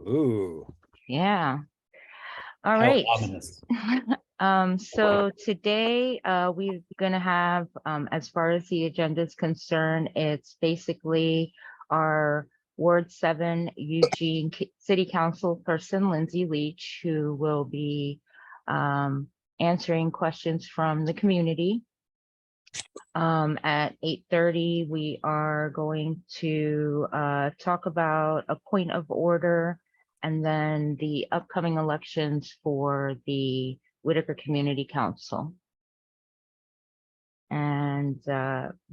Ooh, Yeah. All how right. ominous. So today we're going to have, as far as the agenda is concerned, it's basically our Ward 7 Eugene City Council person, Lyndsie Leech, who will be answering questions from the community. At 8:30, we are going to talk about a point of order and then the upcoming elections for the Whiteaker Community Council. And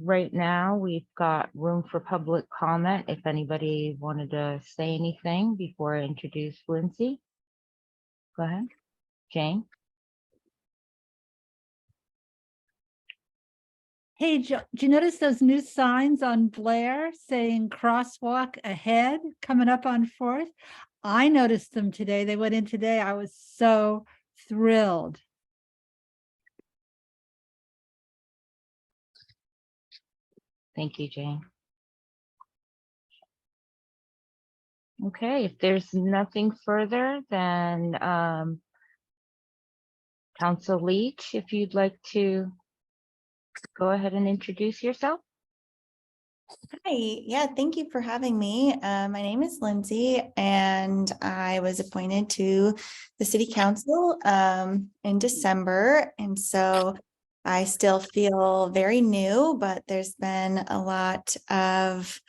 right now we've got room for public comment. If anybody wanted to say anything before I introduce Lyndsie, go ahead. Jane? Hey, do you notice those new signs on Blair saying crosswalk ahead coming up on 4th? I noticed them today. They went in today. I was so thrilled. Thank you, Jane. Okay, if there's nothing further, then Councilor Leech, if you'd like to go ahead and introduce yourself. Hi, yeah, thank you for having me. My name is Lyndsie, and I was appointed to the City Council in December, and so I still feel very new, but there's been a lot of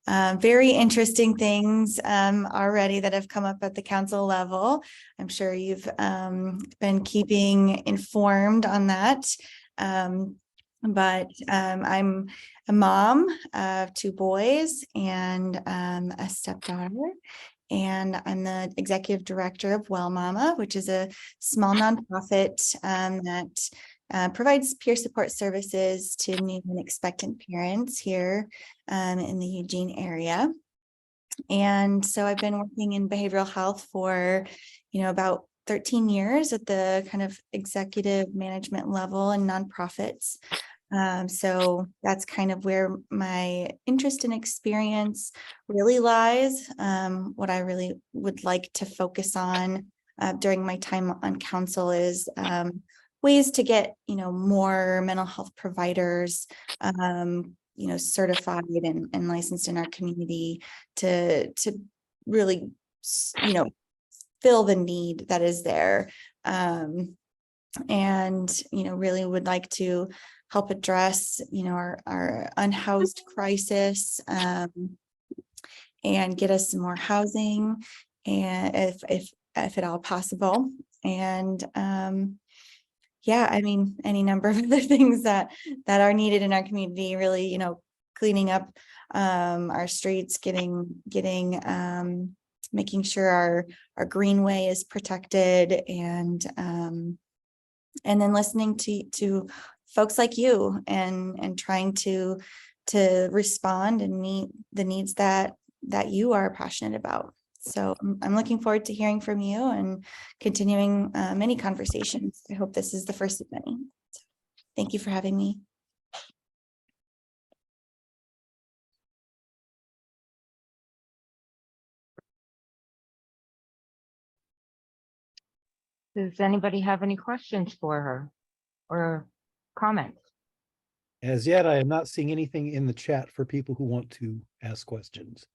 very interesting things already that have come up at the council level. I'm sure you've been keeping informed on that. But I'm a mom of 2 boys and a stepdaughter, and I'm the executive director of Well Mama, which is a small nonprofit that provides peer support services to new and expectant parents here in the Eugene area. And so I've been working in behavioral health for, about 13 years at the kind of executive management level in nonprofits. So that's kind of where my interest and experience really lies. What I really would like to focus on during my time on council is ways to get, more mental health providers, certified and licensed in our community to really, fill the need that is there. And, really would like to help address, our unhoused crisis, and get us some more housing, and if at all possible. And yeah, I mean, any number of other things that are needed in our community, really, cleaning up our streets, making sure our greenway is protected, and then listening to folks like you and trying to respond and meet the needs that you are passionate about. So I'm looking forward to hearing from you and continuing many conversations. I hope this is the first of many. So, thank you for having me. Does anybody have any questions for her or comments? As yet, I am not seeing anything in the chat for people who want to ask questions.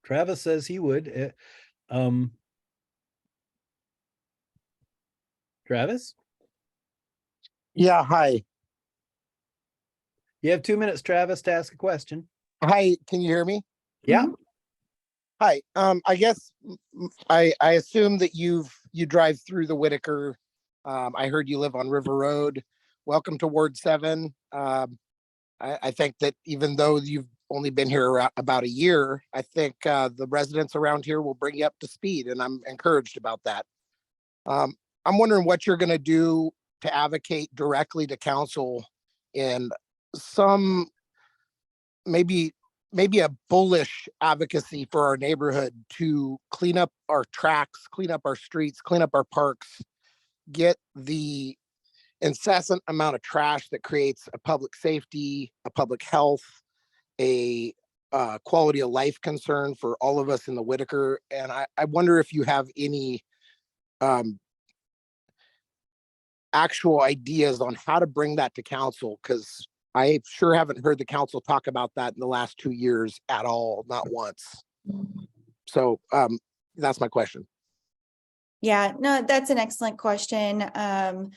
Travis says he would. Travis? Yeah, hi. You have 2 minutes, Travis, to ask a question. Hi, can you hear me? Yeah. Mm-hmm. Hi. I guess I assume that you drive through the Whiteaker. I heard you live on River Road. Welcome to Ward 7. I think that even though you've only been here about a year, I think the residents around here will bring you up to speed, and I'm encouraged about that. I'm wondering what you're going to do to advocate directly to council in some maybe a bullish advocacy for our neighborhood to clean up our tracks, clean up our streets, clean up our parks, get the incessant amount of trash that creates a public safety, a public health, a quality of life concern for all of us in the Whiteaker. And I wonder if you have any actual ideas on how to bring that to council, because I sure haven't heard the council talk about that in the last 2 years at all, not once. So that's my question. Yeah, no, that's an excellent question. I'm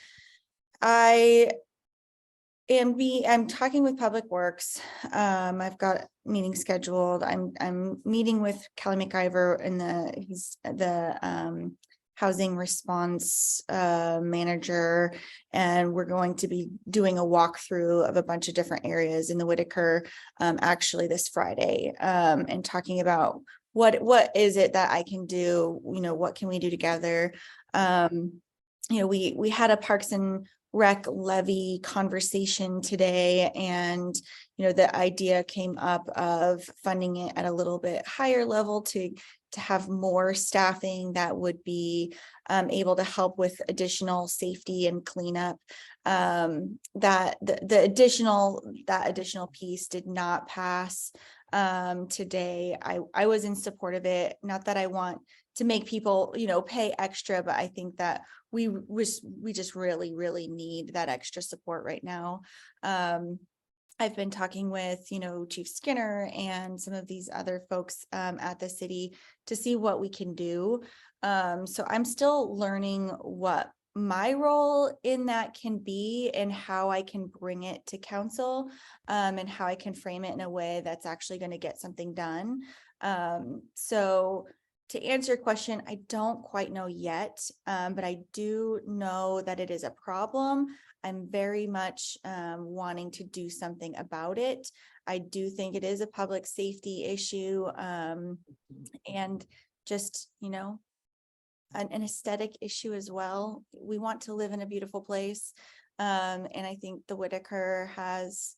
talking with Public Works. I've got meetings scheduled. I'm meeting with Kelly McIver and he's the housing response manager, and we're going to be doing a walkthrough of a bunch of different areas in the Whiteaker actually this Friday, and talking about what is it that I can do, what can we do together. We had a Parks and Rec levy conversation today, and the idea came up of funding it at a little bit higher level to have more staffing that would be able to help with additional safety and cleanup. That the additional piece did not pass today. I was in support of it. Not that I want to make people, pay extra, but I think that we just really, really need that extra support right now. I've been talking with, Chief Skinner and some of these other folks at the city to see what we can do. So I'm still learning what my role in that can be and how I can bring it to council, and how I can frame it in a way that's actually going to get something done. So to answer your question, I don't quite know yet, but I do know that it is a problem. I'm very much wanting to do something about it. I do think it is a public safety issue, and just, an aesthetic issue as well. We want to live in a beautiful place, and I think the Whiteaker has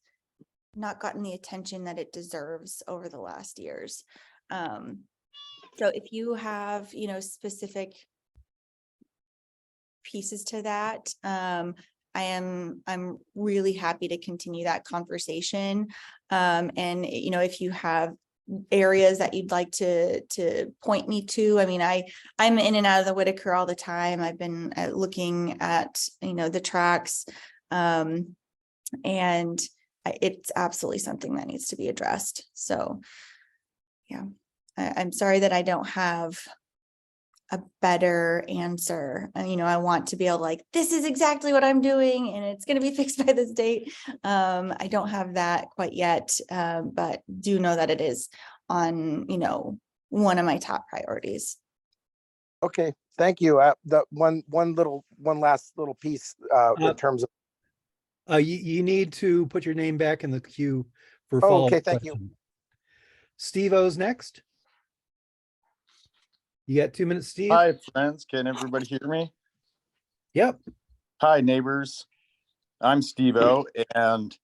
not gotten the attention that it deserves over the last years. So if you have, specific pieces to that, I'm really happy to continue that conversation. And if you have areas that you'd like to point me to, I'm in and out of the Whiteaker all the time. I've been looking at, the tracks, and it's absolutely something that needs to be addressed. So yeah, I'm sorry that I don't have a better answer. I want to be able to this is exactly what I'm doing and it's going to be fixed by this date. I don't have that quite yet, but do know that it is on, one of my top priorities. Okay, thank you. The one last little piece in terms of. You need to put your name back in the queue for Oh, follow-up okay, thank you. question. Steve O's next. You got 2 minutes, Steve? Hi, friends. Can everybody hear me? Yep. Hi, neighbors. I'm Steve O, and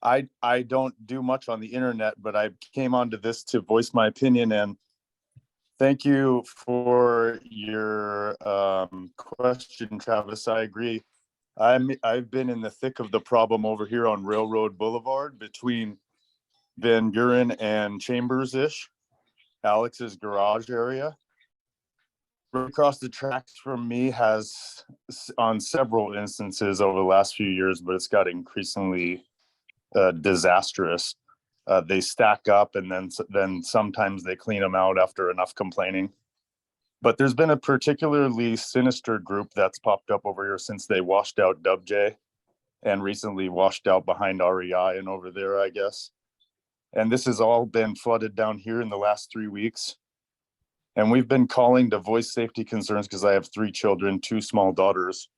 I don't do much on the internet, but I came onto this to voice my opinion. And thank you for your question, Travis. I agree. I've been in the thick of the problem over here on Railroad Boulevard between Van Buren and Chambers-ish, Alex's garage area. Right across the tracks from me has, on several instances over the last few years, but it's got increasingly disastrous. They stack up, and then sometimes they clean them out after enough complaining. But there's been a particularly sinister group that's popped up over here since they washed out Dub J, and recently washed out behind REI and over there, I guess. And this has all been flooded down here in the last 3 weeks. And we've been calling to voice safety concerns because I have 3 children, 2 small daughters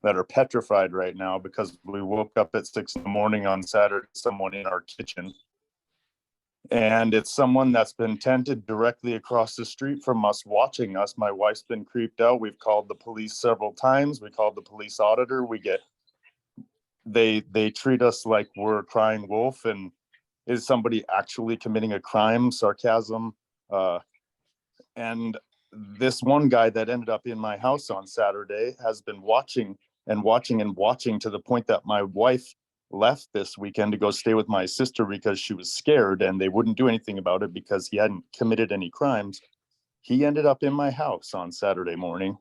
that are petrified right now because we woke up at 6 a.m. on Saturday, someone in our kitchen. And it's someone that's been tented directly across the street from us, watching us. My wife's been creeped out. We've called the police several times. We called the police auditor. They treat us like we're a crying wolf. And is somebody actually committing a crime? Sarcasm. And this one guy that ended up in my house on Saturday has been watching and watching to the point that my wife left this weekend to go stay with my sister because she was scared and they wouldn't do anything about it because he hadn't committed any crimes. He ended up in my house on Saturday morning.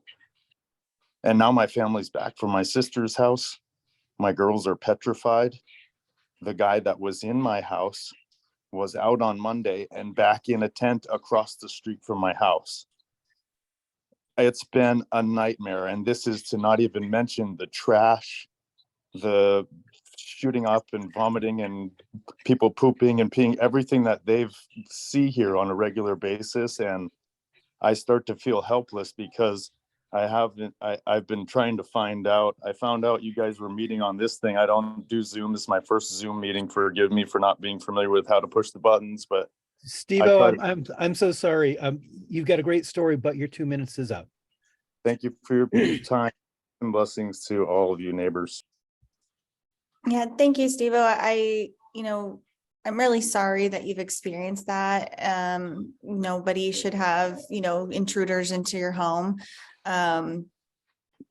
And now my family's back from my sister's house. My girls are petrified. The guy that was in my house was out on Monday and back in a tent across the street from my house. It's been a nightmare. And this is to not even mention the trash, the shooting up and vomiting and people pooping and peeing, everything that they see here on a regular basis. And I start to feel helpless because I've been trying to find out. I found out you guys were meeting on this thing. I don't do Zoom. This is my first Zoom meeting. Forgive me for not being familiar with how to push the buttons, but Steve-O, I'm so sorry. You've got a great story, but your 2 minutes is up. thank you for your time and blessings to all of you neighbors. Yeah, thank you, Steve-O. I'm really sorry that you've experienced that. Nobody should have, intruders into your home. And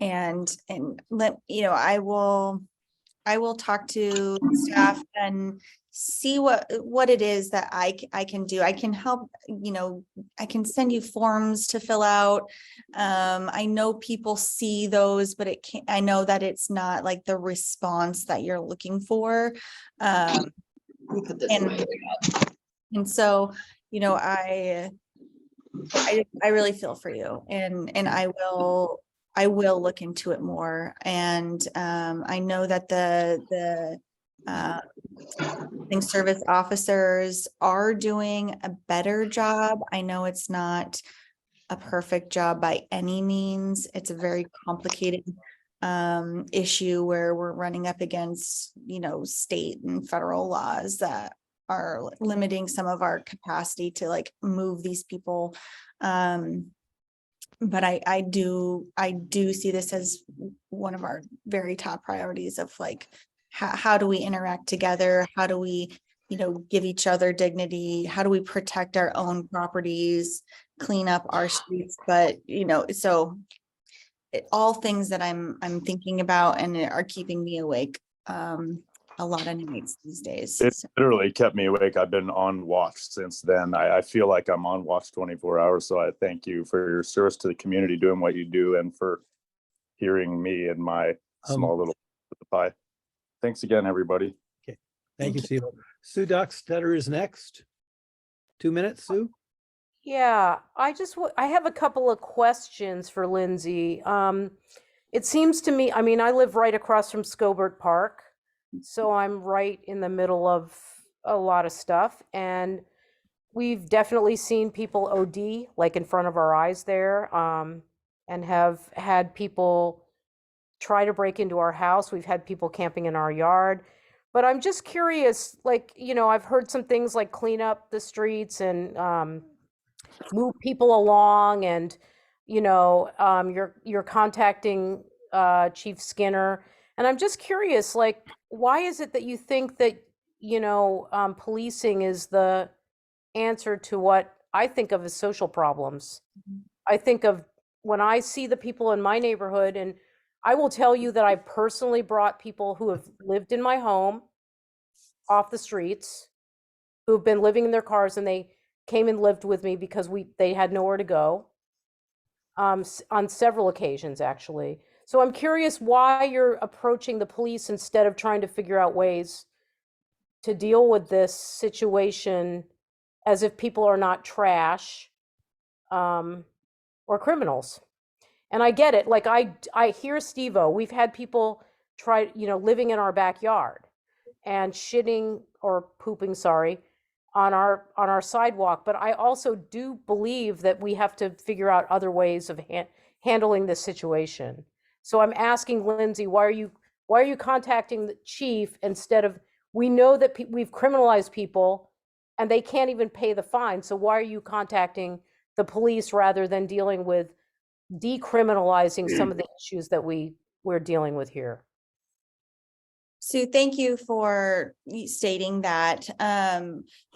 let, I will talk to staff and see what it is that I can do. I can help, I can send you forms to fill out. I know people see those, but I know that it's not like the response that you're looking for. And so, I really feel for you, and I will look into it more. And I know that the service officers are doing a better job. I know it's not a perfect job by any means. It's a very complicated issue where we're running up against, state and federal laws that are limiting some of our capacity to move these people. But I do see this as one of our very top priorities of how do we interact together? How do we, give each other dignity? How do we protect our own properties, clean up our streets? But, so all things that I'm thinking about and are keeping me awake a lot of nights these days. It's literally kept me awake. I've been on watch since then. I feel like I'm on watch 24 hours. So I thank you for your service to the community, doing what you do, and for hearing me and my small little pie. Thanks again, everybody. Okay, thank you, Steve. Sue Dockstetter is next. 2 minutes, Sue. Yeah, I have a couple of questions for Lyndsie. It seems to me, I live right across from Scobert Park, so I'm right in the middle of a lot of stuff, and we've definitely seen people OD in front of our eyes there, and have had people try to break into our house. We've had people camping in our yard. But I'm just curious, I've heard some things like clean up the streets and move people along, and you're contacting Chief Skinner, and I'm just curious, why is it that you think that policing is the answer to what I think of as social problems? I think of when I see the people in my neighborhood, and I will tell you that I personally brought people who have lived in my home off the streets, who have been living in their cars, and they came and lived with me because they had nowhere to go, on several occasions, actually. So I'm curious why you're approaching the police instead of trying to figure out ways to deal with this situation as if people are not trash or criminals. And I get it. I hear Steve-O. We've had people try, living in our backyard and shitting or pooping, on our sidewalk. But I also do believe that we have to figure out other ways of handling this situation. So I'm asking Lyndsie, why are you contacting the chief instead of, we know that we've criminalized people and they can't even pay the fine. So why are you contacting the police rather than dealing with decriminalizing some of the issues that we're dealing with here? Sue, thank you for stating that,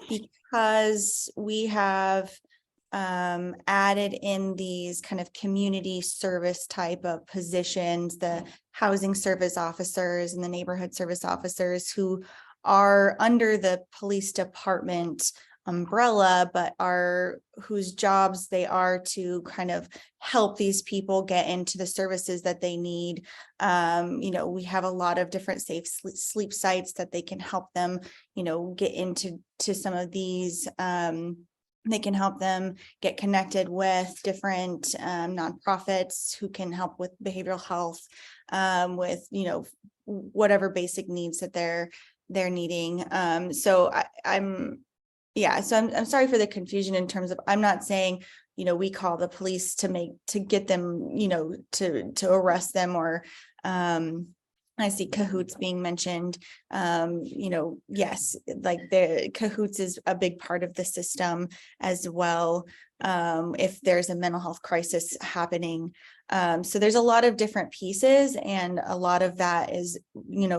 because we have added in these kind of community service type of positions, the housing service officers and the neighborhood service officers who are under the police department umbrella, but whose jobs they are to kind of help these people get into the services that they need. We have a lot of different safe sleep sites that they can help them, get into some of these. They can help them get connected with different nonprofits who can help with behavioral health, with whatever basic needs that they're needing. So I'm sorry for the confusion in terms of, I'm not saying, we call the police to get them, to arrest them, or I see cahoots being mentioned. Yes, like the cahoots is a big part of the system as well. If there's a mental health crisis happening. So there's a lot of different pieces, and a lot of that is,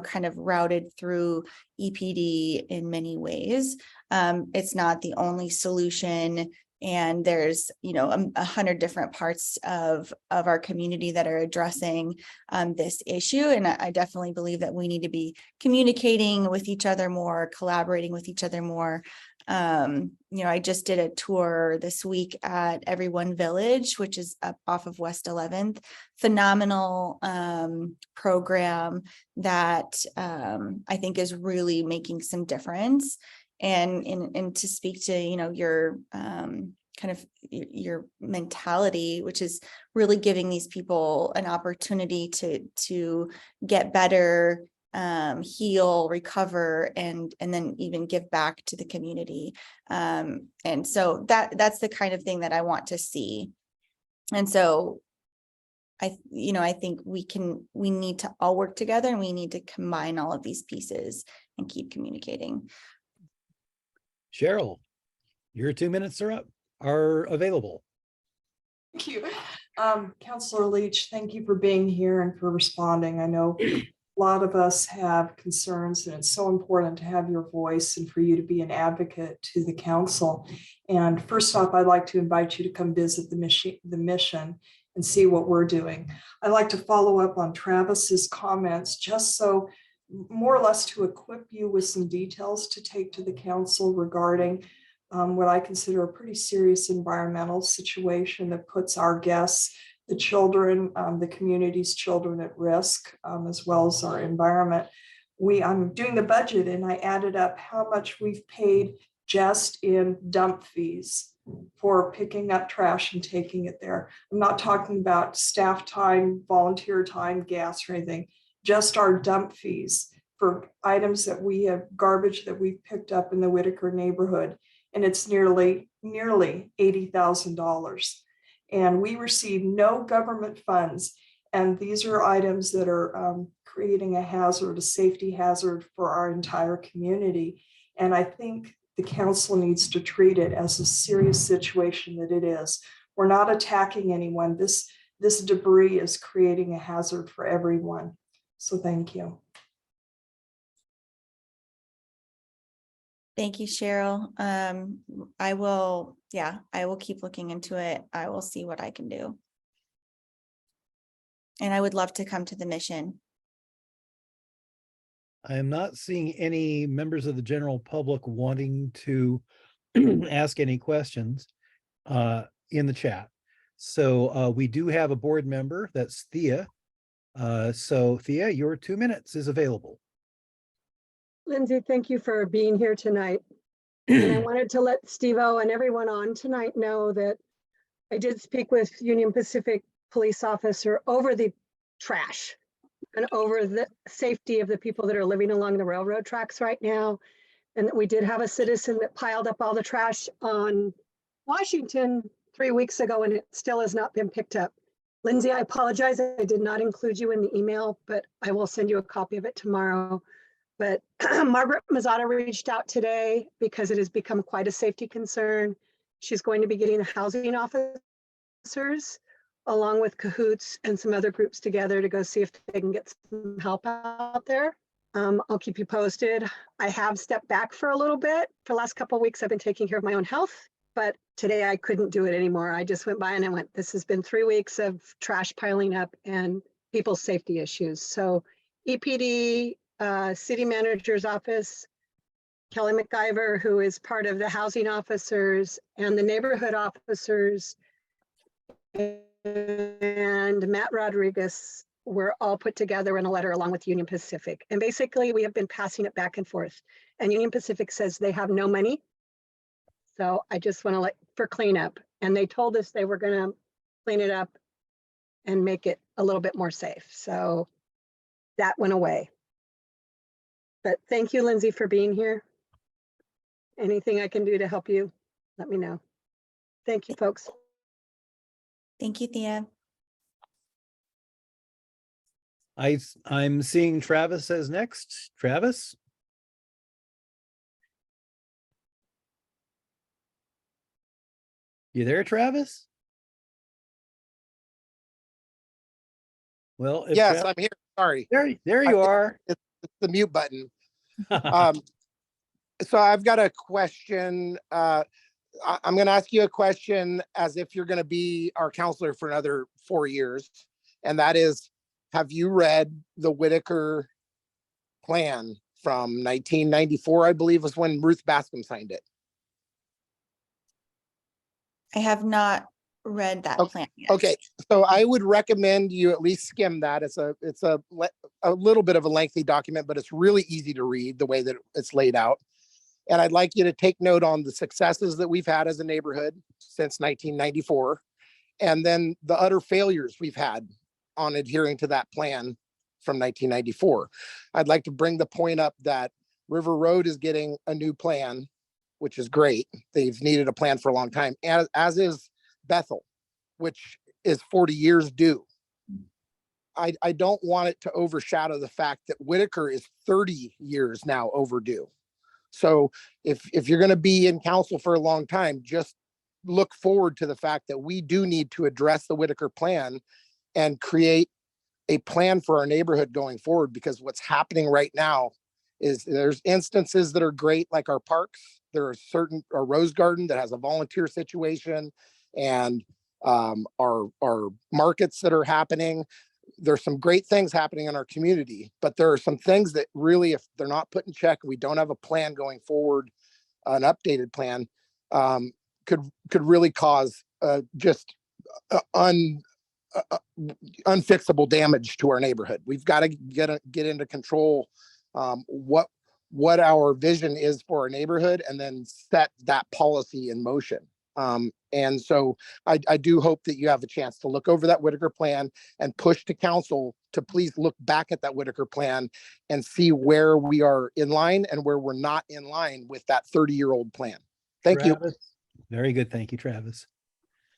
kind of routed through EPD in many ways. It's not the only solution. And there's, 100 different parts of our community that are addressing this issue. And I definitely believe that we need to be communicating with each other more, collaborating with each other more. I just did a tour this week at Everyone Village, which is up off of West 11th. Phenomenal program that I think is really making some difference. And to speak to, your kind of your mentality, which is really giving these people an opportunity to get better, heal, recover, and then even give back to the community. And so that's the kind of thing that I want to see. And so I think we need to all work together, and we need to combine all of these pieces and keep communicating. Cheryl, your 2 minutes are available. Thank you. Councilor Leech, thank you for being here and for responding. I know a lot of us have concerns, and it's so important to have your voice and for you to be an advocate to the council. And first off, I'd like to invite you to come visit the mission and see what we're doing. I'd like to follow up on Travis's comments, just so more or less to equip you with some details to take to the council regarding what I consider a pretty serious environmental situation that puts our guests, the children, the community's children at risk, as well as our environment. I'm doing the budget, and I added up how much we've paid just in dump fees for picking up trash and taking it there. I'm not talking about staff time, volunteer time, gas, or anything. Just our dump fees for items that we have, garbage that we've picked up in the Whiteaker neighborhood. And it's nearly $80,000. And we receive no government funds. And these are items that are creating a hazard, a safety hazard for our entire community. And I think the council needs to treat it as a serious situation that it is. We're not attacking anyone. This debris is creating a hazard for everyone. So thank you. Thank you, Cheryl. I will keep looking into it. I will see what I can do. And I would love to come to the mission. I am not seeing any members of the general public wanting to ask any questions in the chat. So we do have a board member, that's Thea. So Thea, your 2 minutes is available. Lyndsie, thank you for being here tonight. And I wanted to let Steve-O and everyone on tonight know that I did speak with Union Pacific police officer over the trash and over the safety of the people that are living along the railroad tracks right now. And that we did have a citizen that piled up all the trash on Washington 3 weeks ago, and it still has not been picked up. Lyndsie, I apologize. I did not include you in the email, but I will send you a copy of it tomorrow. But Margaret Mazzata reached out today because it has become quite a safety concern. She's going to be getting the housing officers along with Cahoots and some other groups together to go see if they can get some help out there. I'll keep you posted. I have stepped back for a little bit. For the last couple of weeks, I've been taking care of my own health. but today I couldn't do it anymore. I just went by and I went, this has been 3 weeks of trash piling up and people's safety issues. So EPD, city manager's office, Kelly McIver, who is part of the housing officers and the neighborhood officers, and Matt Rodriguez were all put together in a letter along with Union Pacific. And basically we have been passing it back and forth. And Union Pacific says they have no money. So I just want to let for cleanup. And they told us they were going to clean it up and make it a little bit more safe. So that went away. But thank you, Lyndsie, for being here. Anything I can do to help you, let me know. Thank you, folks. Thank you, Thea. I'm seeing Travis as next. Travis? You there, Travis? Well, if Yes, I'm here. Sorry. there you are. It's the mute button. So I've got a question. I'm going to ask you a question as if you're going to be our counselor for another 4 years. And that is, have you read the Whiteaker plan from 1994, I believe was when Ruth Bascom signed it? I have not read that plan yet. Okay, so I would recommend you at least skim that. It's a little bit of a lengthy document, but it's really easy to read the way that it's laid out. And I'd like you to take note on the successes that we've had as a neighborhood since 1994, and then the utter failures we've had on adhering to that plan from 1994. I'd like to bring the point up that River Road is getting a new plan, which is great. They've needed a plan for a long time, as is Bethel, which is 40 years due. I don't want it to overshadow the fact that Whiteaker is 30 years now overdue. So if you're going to be in council for a long time, just look forward to the fact that we do need to address the Whiteaker plan and create a plan for our neighborhood going forward, because what's happening right now is there's instances that are great, like our parks. There are our Rose Garden that has a volunteer situation, and our markets that are happening. There's some great things happening in our community, but there are some things that really, if they're not put in check, we don't have a plan going forward, an updated plan, could really cause just unfixable damage to our neighborhood. We've got to get into control what our vision is for our neighborhood, and then set that policy in motion. And so I do hope that you have a chance to look over that Whiteaker plan and push to council to please look back at that Whiteaker plan and see where we are in line and where we're not in line with that 30-year-old plan. Thank you. Very good. Thank you, Travis.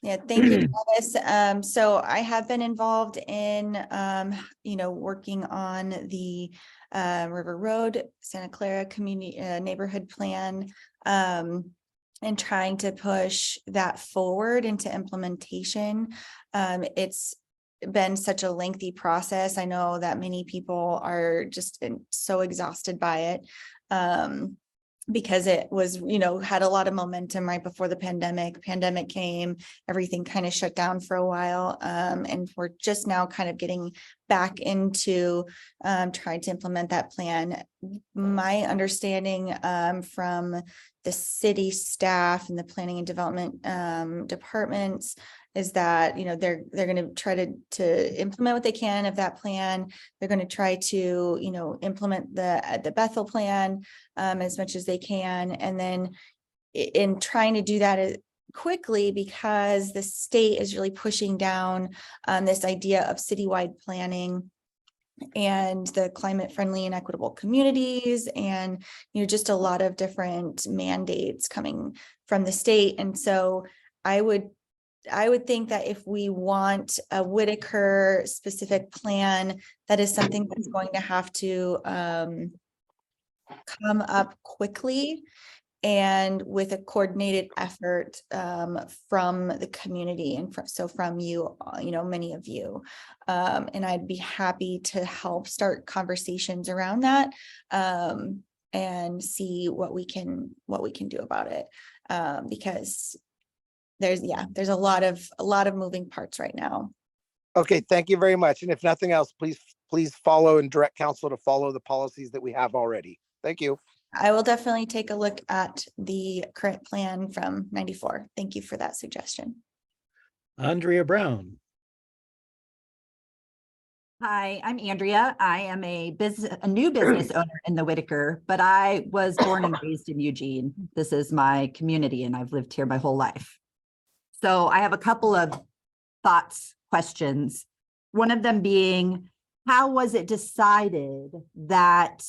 Yeah, thank you, Travis. So I have been involved in, working on the River Road, Santa Clara community neighborhood plan, and trying to push that forward into implementation. It's been such a lengthy process. I know that many people are just so exhausted by it. Because it was, had a lot of momentum right before the pandemic. Pandemic came, everything kind of shut down for a while. And we're just now kind of getting back into trying to implement that plan. My understanding from the city staff and the planning and development departments is that, they're going to try to implement what they can of that plan. They're going to try to, implement the Bethel plan as much as they can. And then in trying to do that quickly, because the state is really pushing down this idea of citywide planning and the climate friendly and equitable communities, and just a lot of different mandates coming from the state. And so I would think that if we want a Whiteaker specific plan, that is something that's going to have to come up quickly and with a coordinated effort from the community and from you, many of you. And I'd be happy to help start conversations around that and see what we can do about it. Because there's a lot of moving parts right now. Okay, thank you very much. And if nothing else, please follow and direct council to follow the policies that we have already. Thank you. I will definitely take a look at the current plan from 94. Thank you for that suggestion. Andrea Brown. Hi, I'm Andrea. I am a new business owner in the Whiteaker, but I was born and raised in Eugene. This is my community and I've lived here my whole life. So I have a couple of thoughts, questions. One of them being, how was it decided that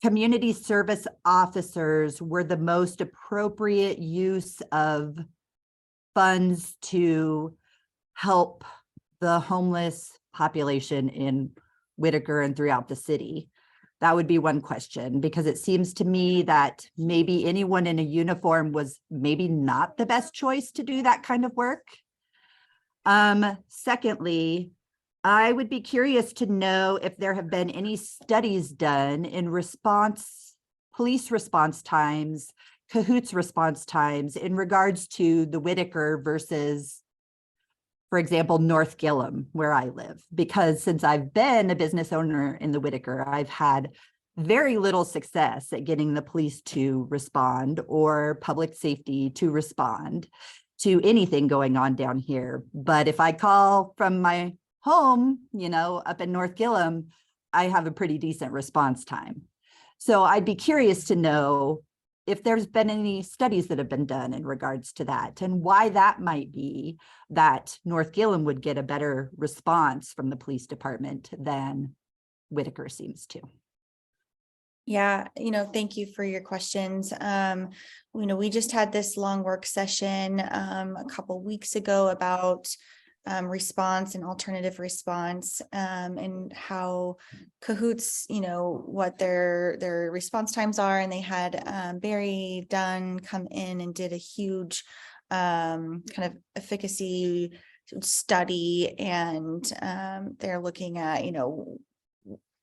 community service officers were the most appropriate use of funds to help the homeless population in Whiteaker and throughout the city? That would be one question, because it seems to me that maybe anyone in a uniform was maybe not the best choice to do that kind of work. Secondly, I would be curious to know if there have been any studies done in police response times, cahoots response times in regards to the Whiteaker versus, for example, North Gillum, where I live, because since I've been a business owner in the Whiteaker, I've had very little success at getting the police to respond or public safety to respond to anything going on down here. But if I call from my home, up in North Gillum, I have a pretty decent response time. So I'd be curious to know if there's been any studies that have been done in regards to that and why that might be that North Gillum would get a better response from the police department than Whiteaker seems to. Yeah, thank you for your questions. We just had this long work session a couple weeks ago about response and alternative response, and how cahoots, what their response times are. And they had Barry Dunn come in and did a huge kind of efficacy study, and they're looking at,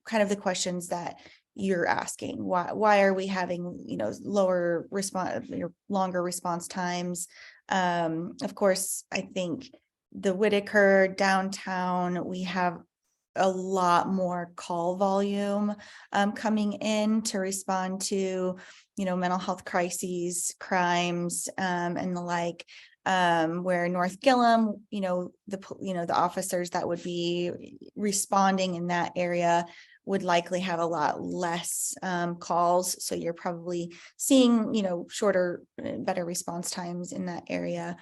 kind of the questions that you're asking. Why are we having, longer response times? Of course, I think the Whiteaker downtown, we have a lot more call volume coming in to respond to, mental health crises, crimes, and the like. Where North Gillum, the officers that would be responding in that area would likely have a lot less calls. So you're probably seeing, shorter, better response times in that area.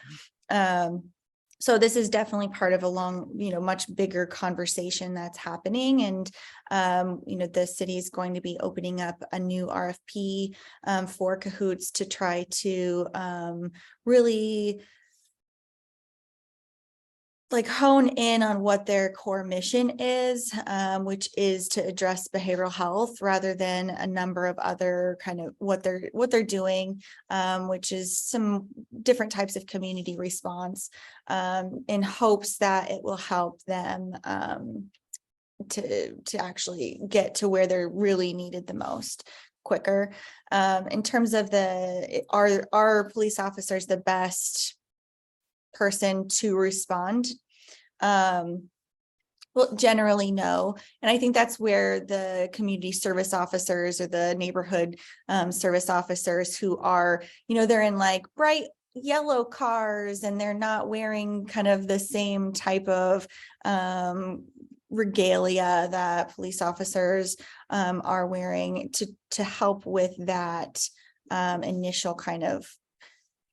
So this is definitely part of a long, much bigger conversation that's happening. And, the city is going to be opening up a new RFP for cahoots to try to really hone in on what their core mission is, which is to address behavioral health rather than a number of other kind of what they're doing, which is some different types of community response, in hopes that it will help them to actually get to where they're really needed the most quicker. In terms of are police officers the best person to respond? Well, generally no. And I think that's where the community service officers or the neighborhood service officers who are, they're in bright yellow cars and they're not wearing kind of the same type of regalia that police officers are wearing to help with that initial kind of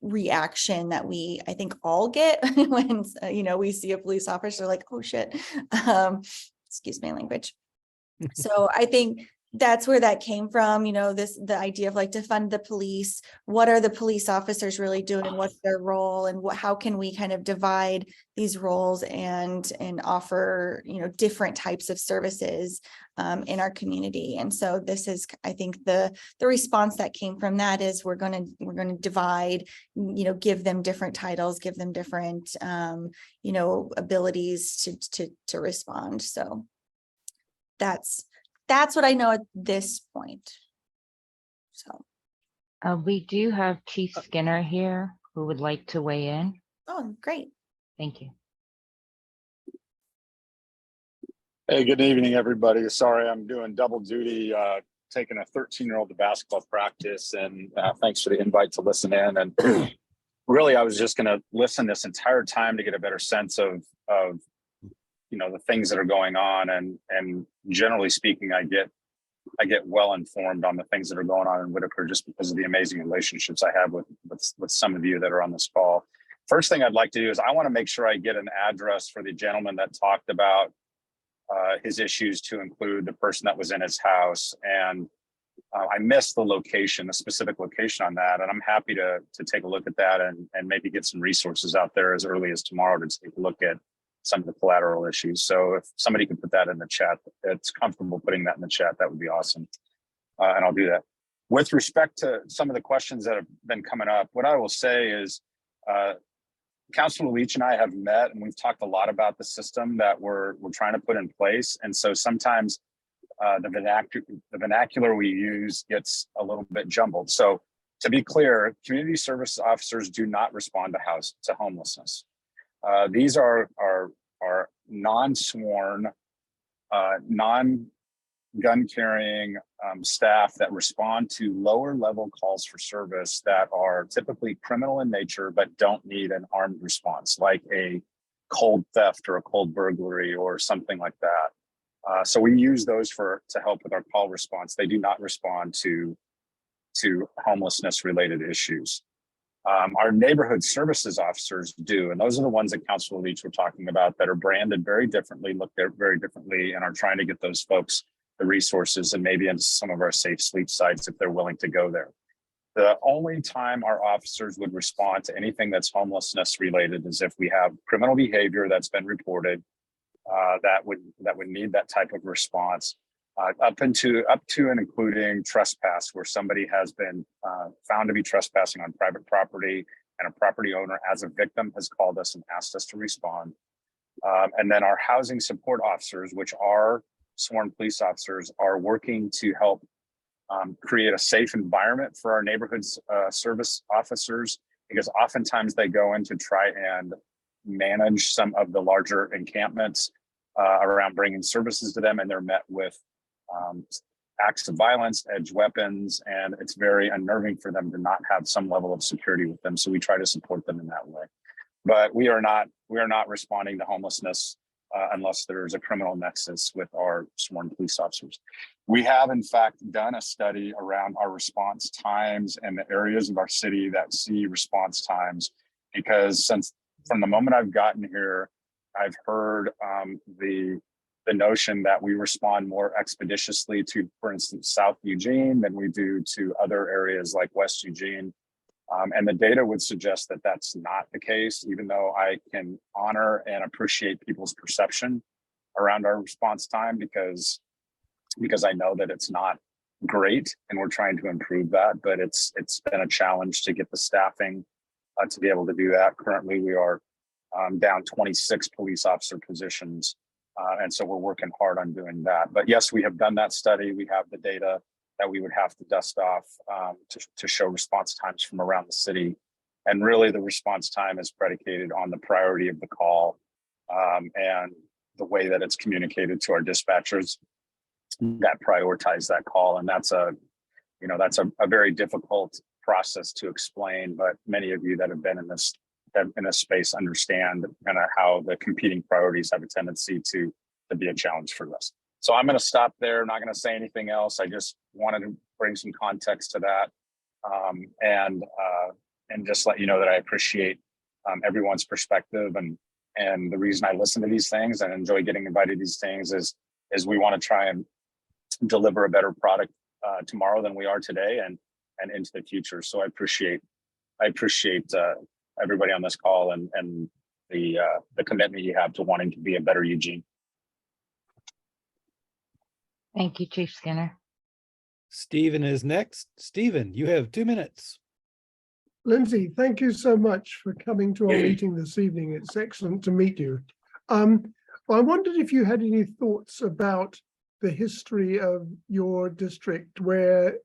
reaction that I think all get when we see a police officer like, oh shit, excuse my language. So I think that's where that came from, the idea of to fund the police. What are the police officers really doing? What's their role? And how can we kind of divide these roles and offer, different types of services in our community? And so this is, I think the response that came from that is we're going to divide, give them different titles, give them different, abilities to respond. So that's what I know at this point. So We do have Chief Skinner here. who would like to weigh in? Oh, great. Thank you. Hey, good evening, everybody. Sorry, I'm doing double duty, taking a 13-year-old to basketball practice, and thanks for the invite to listen in. And really, I was just going to listen this entire time to get a better sense of the things that are going on. And generally speaking, I get well informed on the things that are going on in Whiteaker just because of the amazing relationships I have with some of you that are on this call. First thing I'd like to do is I want to make sure I get an address for the gentleman that talked about his issues, to include the person that was in his house. And I missed the location, the specific location on that. And I'm happy to take a look at that and maybe get some resources out there as early as tomorrow to take a look at some of the collateral issues. So if somebody could put that in the chat, it's comfortable putting that in the chat, that would be awesome. And I'll do that. With respect to some of the questions that have been coming up, what I will say is Councilor Leech and I have met, and we've talked a lot about the system that we're trying to put in place. And so sometimes the vernacular we use gets a little bit jumbled. So to be clear, community service officers do not respond to homelessness. These are non-sworn, non-gun carrying staff that respond to lower level calls for service that are typically criminal in nature, but don't need an armed response, like a cold theft or a cold burglary or something like that. So we use those to help with our call response. They do not respond to homelessness related issues. Our neighborhood services officers do, and those are the ones that Councilor Leech were talking about that are branded very differently, look very differently, and are trying to get those folks the resources and maybe into some of our safe sleep sites if they're willing to go there. The only time our officers would respond to anything that's homelessness related is if we have criminal behavior that's been reported that would need that type of response, up to and including trespass, where somebody has been found to be trespassing on private property and a property owner as a victim has called us and asked us to respond. And then our housing support officers, which are sworn police officers, are working to help create a safe environment for our neighborhoods service officers, because oftentimes they go in to try and manage some of the larger encampments around bringing services to them, and they're met with acts of violence, edged weapons, and it's very unnerving for them to not have some level of security with them. So we try to support them in that way. But we are not responding to homelessness unless there's a criminal nexus with our sworn police officers. We have, in fact, done a study around our response times and the areas of our city that see response times, because since from the moment I've gotten here, I've heard the notion that we respond more expeditiously to, for instance, South Eugene than we do to other areas like West Eugene. And the data would suggest that that's not the case, even though I can honor and appreciate people's perception around our response time, because I know that it's not great and we're trying to improve that, but it's been a challenge to get the staffing to be able to do that. Currently, we are down 26 police officer positions. And so we're working hard on doing that. But yes, we have done that study. We have the data that we would have to dust off to show response times from around the city. And really the response time is predicated on the priority of the call and the way that it's communicated to our dispatchers that prioritize that call. And that's a very difficult process to explain, but many of you that have been in this space understand kind of how the competing priorities have a tendency to be a challenge for us. So I'm going to stop there. I'm not going to say anything else. I just wanted to bring some context to that and just let you know that I appreciate everyone's perspective. And the reason I listen to these things and enjoy getting invited to these things is we want to try and deliver a better product tomorrow than we are today and into the future. So I appreciate everybody on this call and the commitment you have to wanting to be a better Eugene. Thank you, Chief Skinner. Stephen is next. Stephen, you have 2 minutes. Lyndsie, thank you so much for coming to our meeting this evening. It's excellent to meet you. I wondered if you had any thoughts about the history of your district, where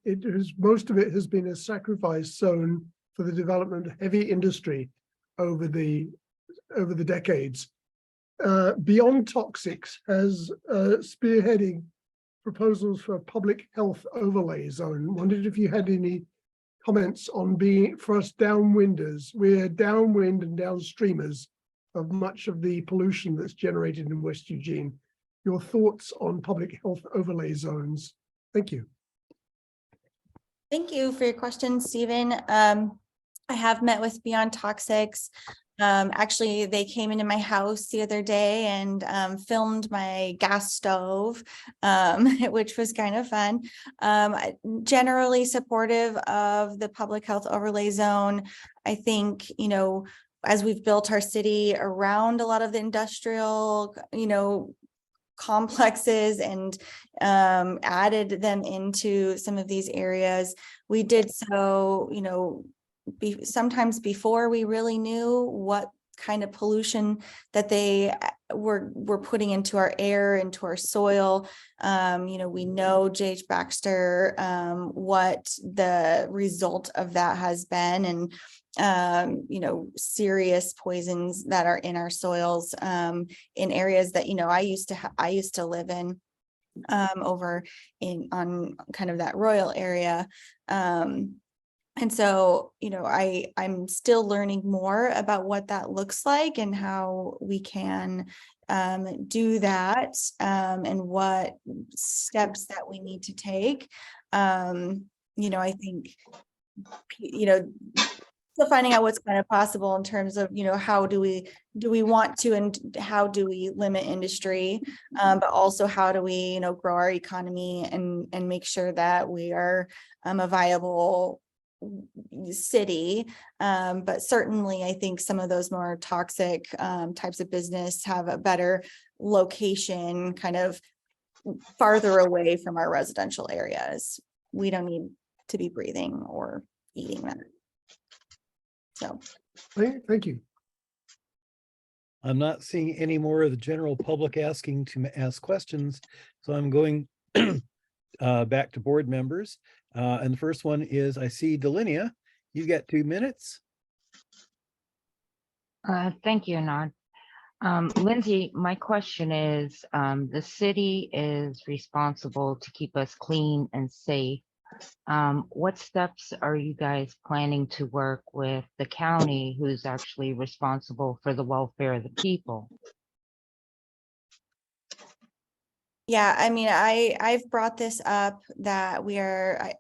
most of it has been a sacrifice zone for the development of heavy industry over the decades. Beyond Toxics has spearheading proposals for a public health overlay zone. Wondered if you had any comments on being, for us downwinders, we're downwind and downstreamers of much of the pollution that's generated in West Eugene. Your thoughts on public health overlay zones? Thank you. Thank you for your question, Stephen. I have met with Beyond Toxics. Actually, they came into my house the other day and filmed my gas stove, which was kind of fun. Generally supportive of the public health overlay zone. I think, you know, as we've built our city around a lot of the industrial, you know, complexes and added them into some of these areas, we did so, you know, sometimes before we really knew what kind of pollution that they were putting into our air, into our soil. You know, we know J.H. Baxter, what the result of that has been, and you know, serious poisons that are in our soils, in areas that, you know, I used to live in, over on kind of that rural area. And so, you know, I'm still learning more about what that looks like and how we can do that, and what steps that we need to take. You know, I think, you know, still finding out what's kind of possible in terms of, you know, how do we want to, and how do we limit industry, but also how do we, you know, grow our economy and make sure that we are a viable city. But certainly I think some of those more toxic types of business have a better location kind of farther away from our residential areas. We don't need to be breathing or eating that. So Thank you. I'm not seeing any more of the general public asking to ask questions, so I'm going back to board members. And the first one is, I see Dilenia, you got 2 minutes. Thank you, Anand. Lyndsie, my question is, the city is responsible to keep us clean and safe. What steps are you guys planning to work with the county, who's actually responsible for the welfare of the people? yeah, I mean, I've brought this up that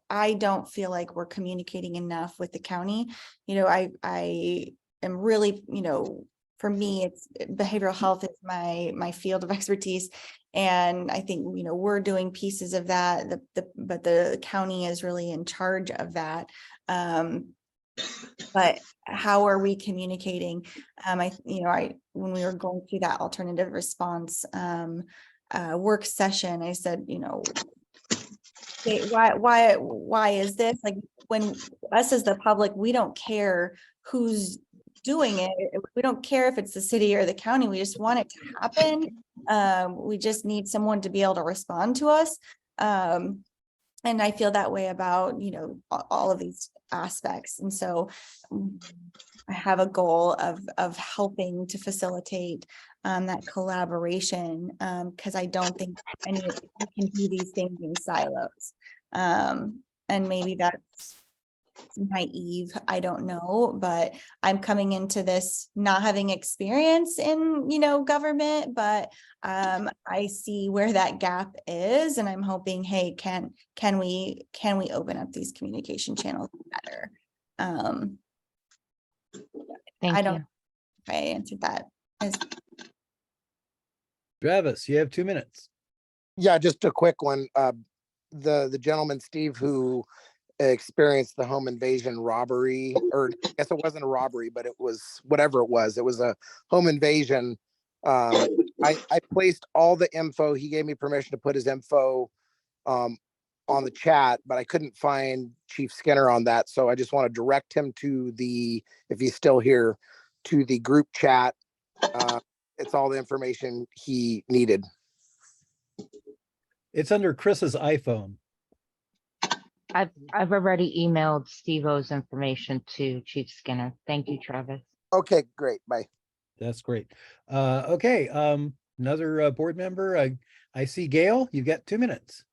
I don't feel like we're communicating enough with the county. You know, I am really, you know, for me, it's behavioral health is my field of expertise. And I think, you know, we're doing pieces of that, but the county is really in charge of that. But how are we communicating? When we were going through that alternative response work session, I said, you know, why is this? Like, when us as the public, we don't care who's doing it. We don't care if it's the city or the county. We just want it to happen. We just need someone to be able to respond to us. And I feel that way about, you know, all of these aspects. And so I have a goal of helping to facilitate that collaboration, because I don't think we can do these things in silos. And maybe that's naive, I don't know, but I'm coming into this not having experience in, you know, government, but I see where that gap is, and I'm hoping, hey, can we open up these communication channels better? Thank you. If I answered that as Travis, you have 2 minutes. Yeah, just a quick one. The gentleman, Steve, who experienced the home invasion robbery, or I guess it wasn't a robbery, but it was whatever it was. It was a home invasion. I placed all the info. He gave me permission to put his info on the chat, but I couldn't find Chief Skinner on that. So I just want to direct him to if he's still here, to the group chat. It's all the information he needed. It's under Chris's iPhone. I've already emailed Steve-O's information to Chief Skinner. Thank you, Travis. Okay, great. Bye. That's great. Okay, another board member. I see Gail, you've got 2 minutes.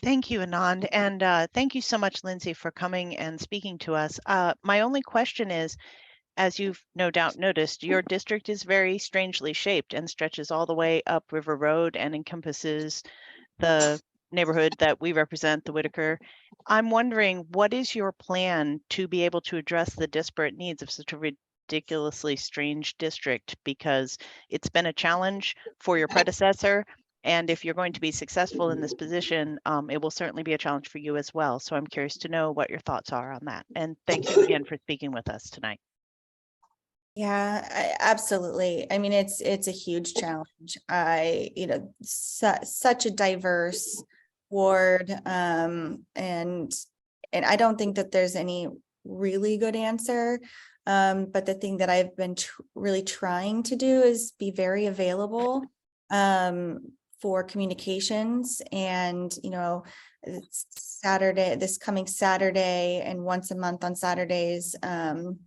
Thank you, Anand, and thank you so much, Lyndsie, for coming and speaking to us. My only question is, as you've no doubt noticed, your district is very strangely shaped and stretches all the way up River Road and encompasses the neighborhood that we represent, the Whiteaker. I'm wondering, what is your plan to be able to address the disparate needs of such a ridiculously strange district? Because it's been a challenge for your predecessor. And if you're going to be successful in this position, it will certainly be a challenge for you as well. So I'm curious to know what your thoughts are on that. And thank you again for speaking with us tonight. Yeah, absolutely. I mean, it's a huge challenge. Such a diverse ward, and I don't think that there's any really good answer. But the thing that I've been really trying to do is be very available for communications, and this coming Saturday, and once a month on Saturdays, I'm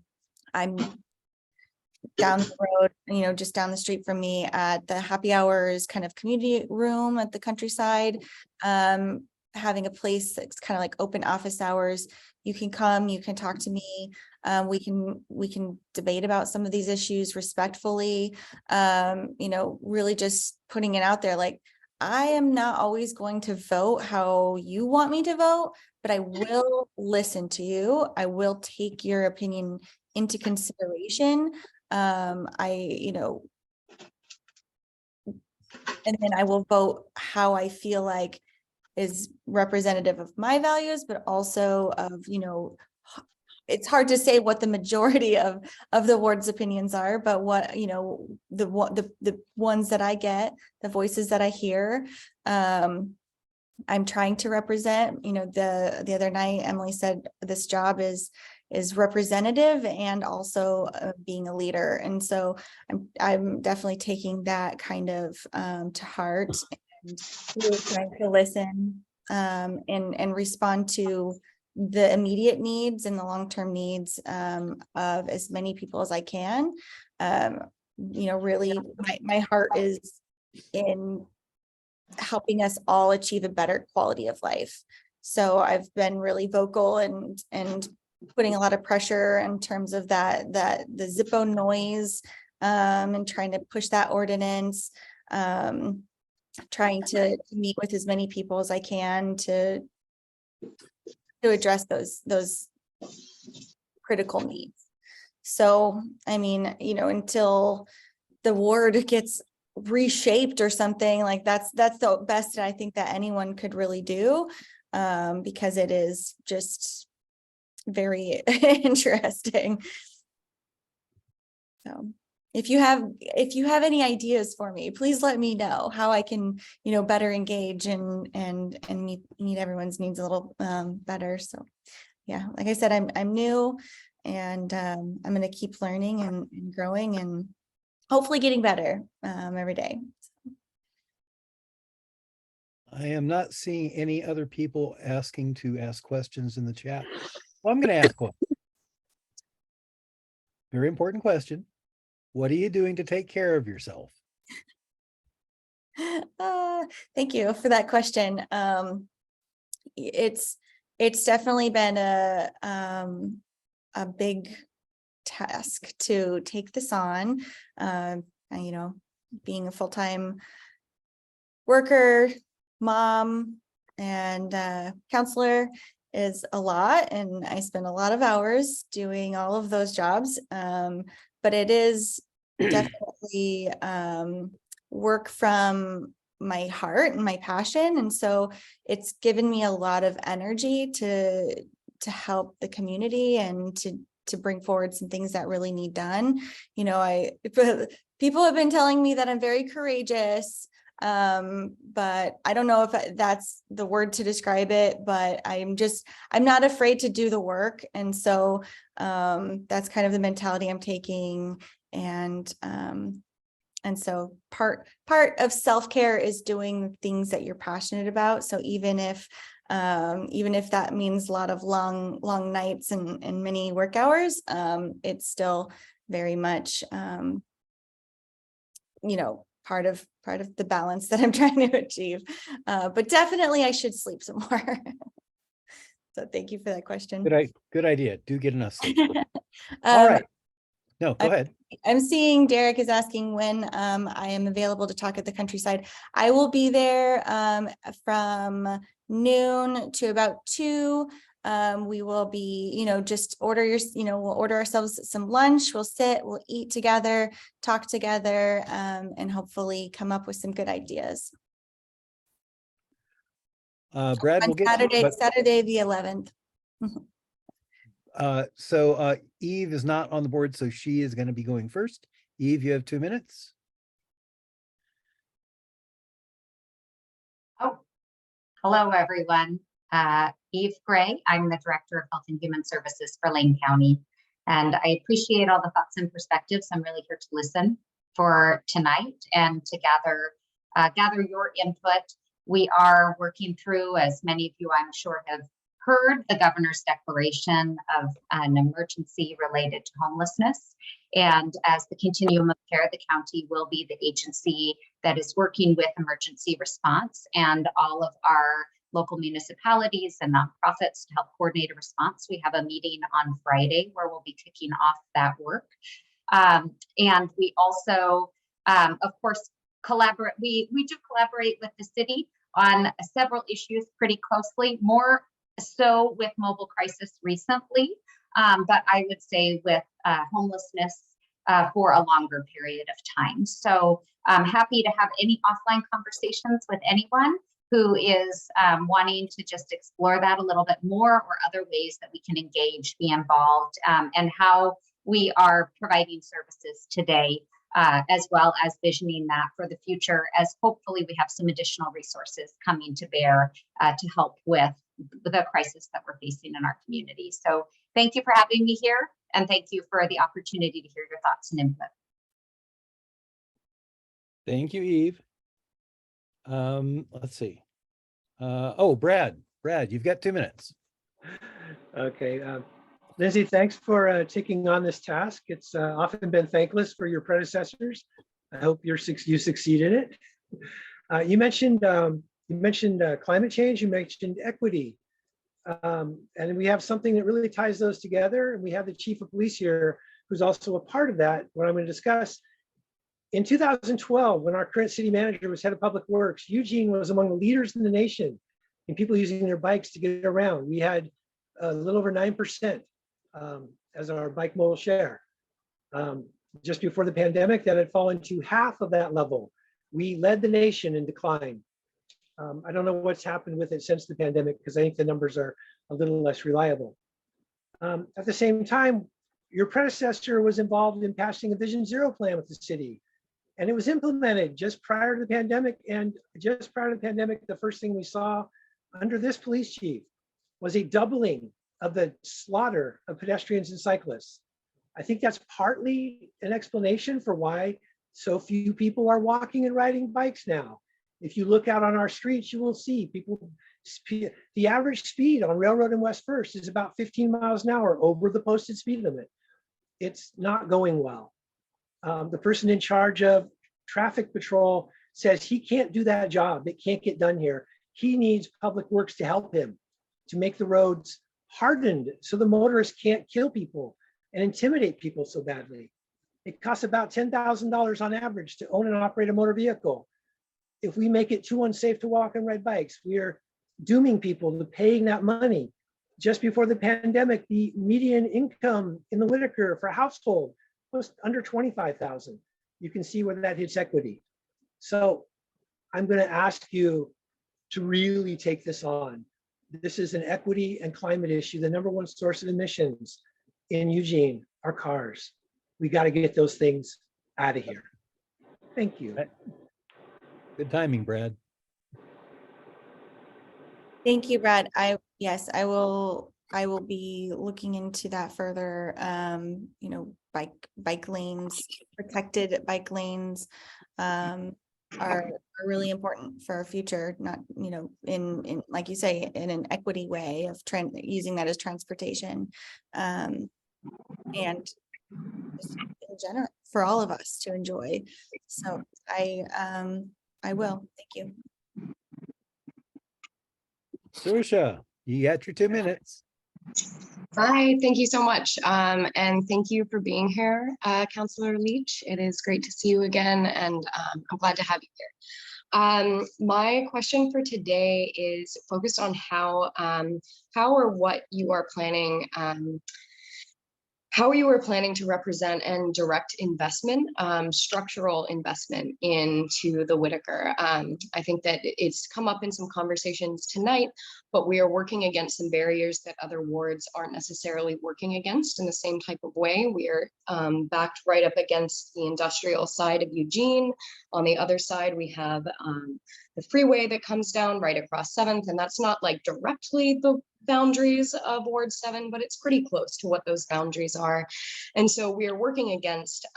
down the road, just down the street from me at the happy hours kind of community room at the countryside, having a place that's kind of like open office hours. You can come, you can talk to me. We can debate about some of these issues respectfully, really just putting it out there. Like, I am not always going to vote how you want me to vote, but I will listen to you. I will take your opinion into consideration. And then I will vote how I feel like is representative of my values, but also of, it's hard to say what the majority of the ward's opinions are, but what, the ones that I get, the voices that I hear, I'm trying to represent. The other night, Emily said this job is representative and also being a leader. And so I'm definitely taking that kind of to heart, and really trying to listen and respond to the immediate needs and the long-term needs of as many people as I can. Really my heart is in helping us all achieve a better quality of life. So I've been really vocal and putting a lot of pressure in terms of the Zippo noise, and trying to push that ordinance, trying to meet with as many people as I can to address those critical needs. So, I mean, until the ward gets reshaped or something, like that's the best that I think that anyone could really do, because it is just very interesting. So if you have any ideas for me, please let me know how I can, better engage and meet everyone's needs a little better. So yeah, like I said, I'm new, and I'm going to keep learning and growing and hopefully getting better every day. I am not seeing any other people asking to ask questions in the chat. Well, I'm going to ask one. Very important question. What are you doing to take care of yourself? Thank you for that question. It's definitely been a big task to take this on. Being a full-time worker, mom, and counselor is a lot, and I spend a lot of hours doing all of those jobs. But it is definitely work from my heart and my passion, and so it's given me a lot of energy to help the community and to bring forward some things that really need done. People have been telling me that I'm very courageous, but I don't know if that's the word to describe it, but I'm not afraid to do the work. And so that's kind of the mentality I'm taking. And so part of self-care is doing things that you're passionate about. So even if Even if that means a lot of long nights and many work hours, it's still very much, part of the balance that I'm trying to achieve. But definitely I should sleep some more. So thank you for that question. Good idea. Do get enough sleep. All right. No, go ahead. I'm seeing Derek is asking when I am available to talk at the Countryside. I will be there from noon to about 2. We will be, just we'll order ourselves some lunch. We'll sit, we'll eat together, talk together, and hopefully come up with some good ideas. Brad, On we'll get Saturday the 11th. So Eve is not on the board, so she is going to be going first. Eve, you have 2 minutes. Oh, hello, everyone. Eve Gray. I'm the Director of Health and Human Services for Lane County, and I appreciate all the thoughts and perspectives. I'm really here to listen for tonight and to gather your input. We are working through, as many of you I'm sure have heard, the governor's declaration of an emergency related to homelessness. And as the continuum of care, the county will be the agency that is working with emergency response, and all of our local municipalities and nonprofits to help coordinate a response. We have a meeting on Friday where we'll be kicking off that work. And we also, of course, collaborate. We do collaborate with the city on several issues pretty closely, more so with mobile crisis recently, but I would say with homelessness for a longer period of time. So I'm happy to have any offline conversations with anyone who is wanting to just explore that a little bit more, or other ways that we can engage, be involved, and how we are providing services today, as well as visioning that for the future, as hopefully we have some additional resources coming to bear to help with the crisis that we're facing in our community. So thank you for having me here, and thank you for the opportunity to hear your thoughts and input. Thank you, Eve. Let's see. Brad, you've got 2 minutes. Okay. Lyndsie, thanks for taking on this task. It's often been thankless for your predecessors. I hope you succeed in it. You mentioned climate change. You mentioned equity, and we have something that really ties those together. And we have the chief of police here, who's also a part of that. What I'm going to discuss. In 2012, when our current city manager was head of public works, Eugene was among the leaders in the nation in people using their bikes to get around. We had a little over 9% as our bike modal share. Just before the pandemic, that had fallen to half of that level. We led the nation in decline. I don't know what's happened with it since the pandemic, because I think the numbers are a little less reliable. At the same time, your predecessor was involved in passing a Vision Zero plan with the city. And it was implemented just prior to the pandemic. And just prior to the pandemic, the first thing we saw under this police chief was a doubling of the slaughter of pedestrians and cyclists. I think that's partly an explanation for why so few people are walking and riding bikes now. If you look out on our streets, you will see people, the average speed on Railroad and West First is about 15 miles an hour over the posted speed limit. It's not going well. The person in charge of traffic patrol says he can't do that job. It can't get done here. He needs public works to help him to make the roads hardened so the motorists can't kill people and intimidate people so badly. It costs about $10,000 on average to own and operate a motor vehicle. If we make it too unsafe to walk and ride bikes, we are dooming people to paying that money. Just before the pandemic, the median income in the Whiteaker for a household was under $25,000. You can see where that hits equity. So I'm going to ask you to really take this on. This is an equity and climate issue. The number one source of emissions in Eugene are cars. We got to get those things out of here. Thank you. Good timing, Brad. Thank you, Brad. Yes, I will be looking into that further. Bike lanes, protected bike lanes, are really important for our future, not, you know, in like you say, in an equity way of using that as transportation. And just in general, for all of us to enjoy. So I will, thank you. Saoirse, you got your 2 minutes. Hi, thank you so much. And thank you for being here, Councilor Leech. It is great to see you again, and I'm glad to have you here. My question for today is focused on how or what you are planning, how you are planning to represent and direct investment, structural investment into the Whiteaker. I think that it's come up in some conversations tonight, but we are working against some barriers that other wards aren't necessarily working against in the same type of way. We are backed right up against the industrial side of Eugene. On the other side, we have the freeway that comes down right across 7th, and that's not like directly the boundaries of Ward 7, but it's pretty close to what those boundaries are. And so we are working against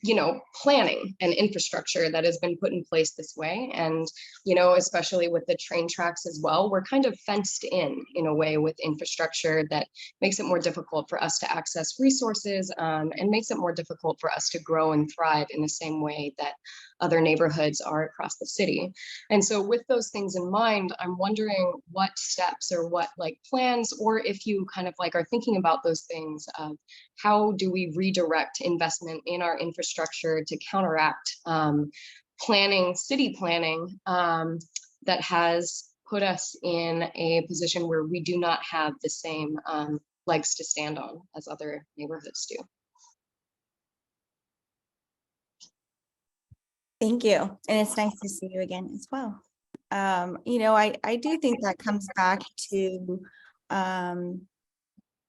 you know, planning and infrastructure that has been put in place this way. And, you know, especially with the train tracks as well, we're kind of fenced in a way with infrastructure that makes it more difficult for us to access resources, and makes it more difficult for us to grow and thrive in the same way that other neighborhoods are across the city. And so with those things in mind, I'm wondering what steps or what like plans, or if you kind of like are thinking about those things of how do we redirect investment in our infrastructure to counteract city planning that has put us in a position where we do not have the same legs to stand on as other neighborhoods do. Thank you. And it's nice to see you again as well. You know, I do think that comes back to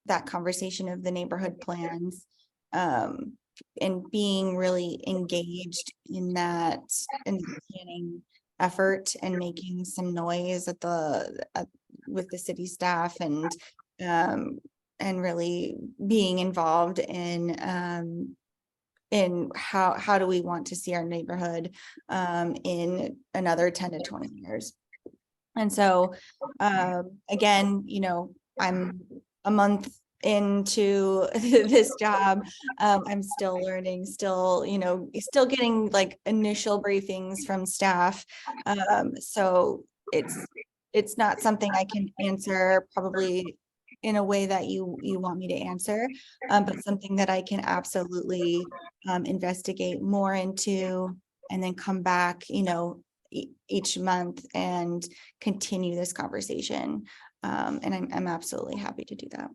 that conversation of the neighborhood plans, and being really engaged in that, in the planning effort, and making some noise at with the city staff, and really being involved in how do we want to see our neighborhood in another 10 to 20 years. And so again, you know, I'm a month into this job. I'm still learning, still, you know, still getting like initial briefings from staff. So it's not something I can answer probably in a way that you want me to answer, but something that I can absolutely investigate more into, and then come back, you know, each month and continue this conversation. And I'm absolutely happy to do that.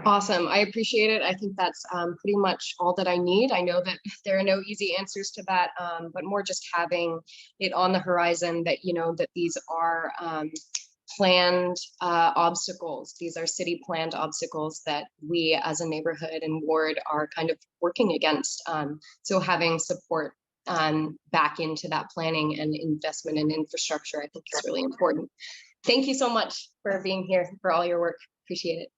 Awesome. I appreciate it. I think that's pretty much all that I need. I know that there are no easy answers to that, but more just having it on the horizon that, you know, that these are planned obstacles. These are city planned obstacles that we as a neighborhood and ward are kind of working against. So having support back into that planning and investment in infrastructure, I think is really important. Thank you so much for being here, for all your work. Appreciate it.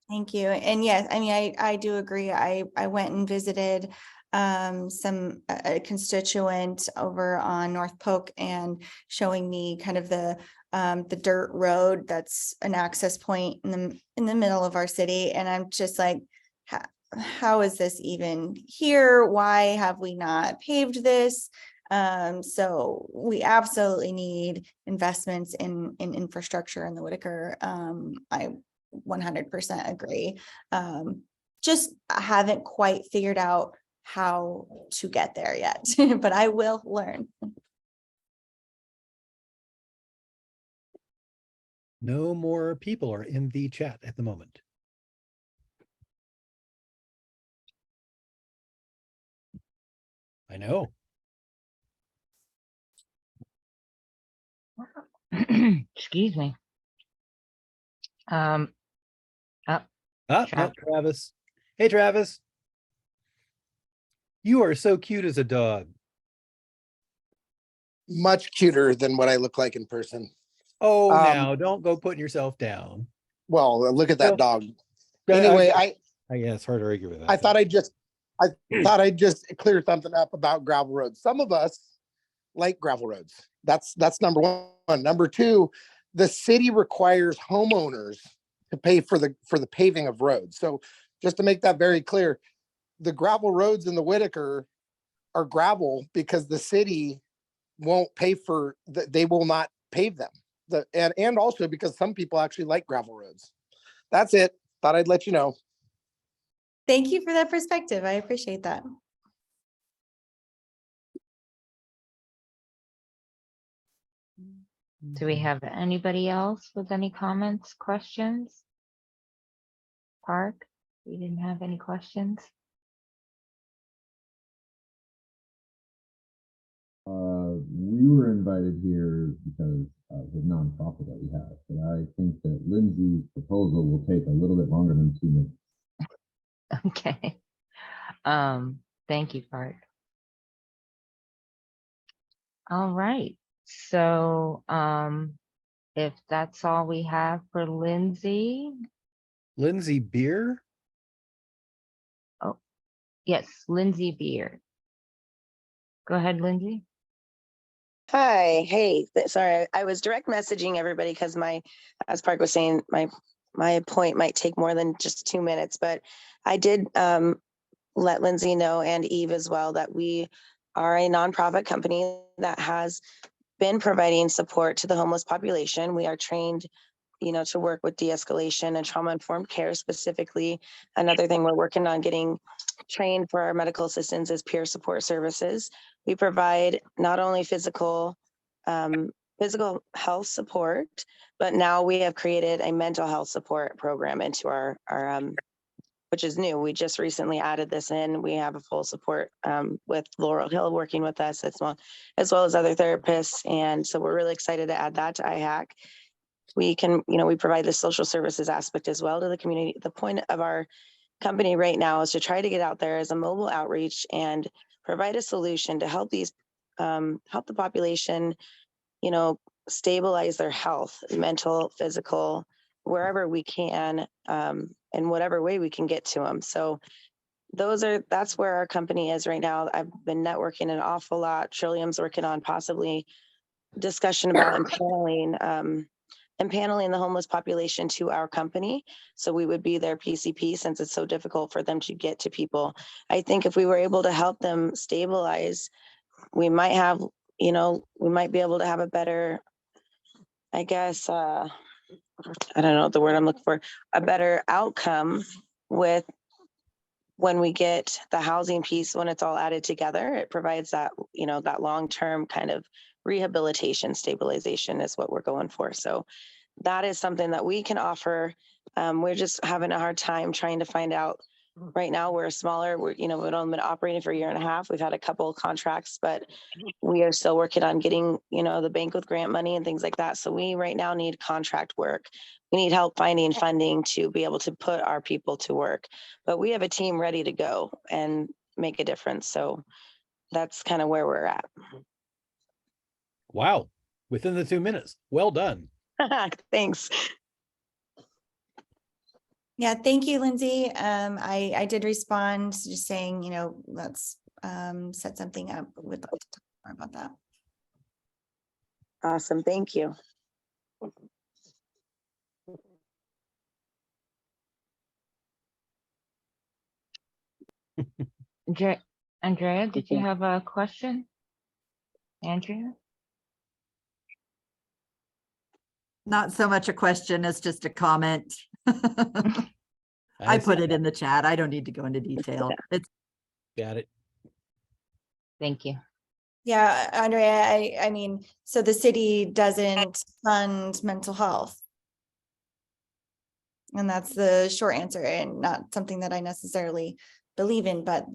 Thank you. And yes, I mean, I do agree. I went and visited a constituent over on North Polk, and showing me kind of the dirt road that's an access point in the middle of our city. And I'm just like, how is this even here? Why have we not paved this? So we absolutely need investments in infrastructure in the Whiteaker. I 100% agree. Just haven't quite figured out how to get there yet, but I will learn. No more people are in the chat at the moment. I know. Excuse me. No, Travis. Hey, Travis. You are so cute as a dog. Much cuter than what I look like in person. Oh, now don't go putting yourself down. Well, look at that dog. Anyway, Anyway, yeah, it's hard to argue with that. I thought I'd just clear something up about gravel roads. Some of us like gravel roads. That's number one. Number two, the city requires homeowners to pay for the paving of roads. So just to make that very clear, the gravel roads in the Whiteaker are gravel because the city won't pay for they will not pave them. And also because some people actually like gravel roads. That's it. Thought I'd let you know. Thank you for that perspective. I appreciate that. Do we have anybody else with any comments, questions? Park, you didn't have any questions? We were invited here because of the nonprofit that we have, but I think that Lyndsy's proposal will take a little bit longer than 2 minutes. Okay. Thank you, Park. All right. So, if that's all we have for Lyndsie, Lyndsie Beer? yes, Lyndsie Beer. Go ahead, Lyndsie. Hi, hey, sorry, I was direct messaging everybody because as Park was saying, my point might take more than just 2 minutes, but I did let Lyndsie know and Eve as well that we are a nonprofit company that has been providing support to the homeless population. We are trained, to work with de-escalation and trauma-informed care specifically. Another thing we're working on getting trained for our medical assistants is peer support services. We provide not only physical health support, but now we have created a mental health support program into our which is new. We just recently added this in. We have a full support with Laurel Hill working with us as well as other therapists. And so we're really excited to add that to IHAC. We can, we provide the social services aspect as well to the community. The point of our company right now is to try to get out there as a mobile outreach and provide a solution to help help the population, stabilize their health, mental, physical, wherever we can, in whatever way we can get to them. So that's where our company is right now. I've been networking an awful lot. Trillium's working on possibly discussion about impaneling the homeless population to our company. So we would be their PCP since it's so difficult for them to get to people. I think if we were able to help them stabilize, we might have, we might be able to have a better, I guess, I don't know the word I'm looking for, a better outcome with when we get the housing piece, when it's all added together. It provides that, that long-term kind of rehabilitation, stabilization is what we're going for. So that is something that we can offer. We're just having a hard time trying to find out. Right now we're smaller, we've only been operating for 1.5 years. We've had a couple of contracts, but we are still working on getting, the bank with grant money and things like that. So we right now need contract work. We need help finding funding to be able to put our people to work, but we have a team ready to go and make a difference. So that's kind of where we're at. Wow. Within the 2 minutes. Well done. Thanks. Yeah, thank you, Lyndsie. I did respond just saying, let's set something up. Would like to talk more about that. Awesome. Thank you. Andrea, did you have a question? Andrea? Not so much a question as just a comment. I put it in the chat. I don't need to go into detail. Got it. Thank you. Yeah, Andrea, I mean, so the city doesn't fund mental health. And that's the short answer, and not something that I necessarily believe in, but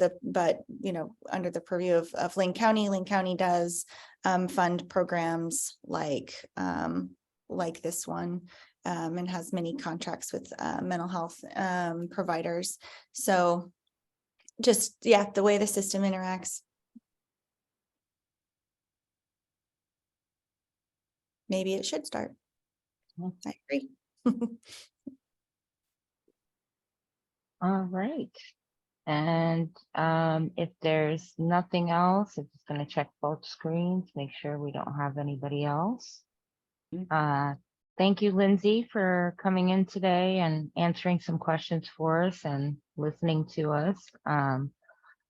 under the purview of Lane County does fund programs like this one, and has many contracts with mental health providers. So just, the way the system interacts. Maybe it should start. I agree. All right. And if there's nothing else, I'm just gonna check both screens, make sure we don't have anybody else. Thank you, Lyndsie, for coming in today and answering some questions for us and listening to us.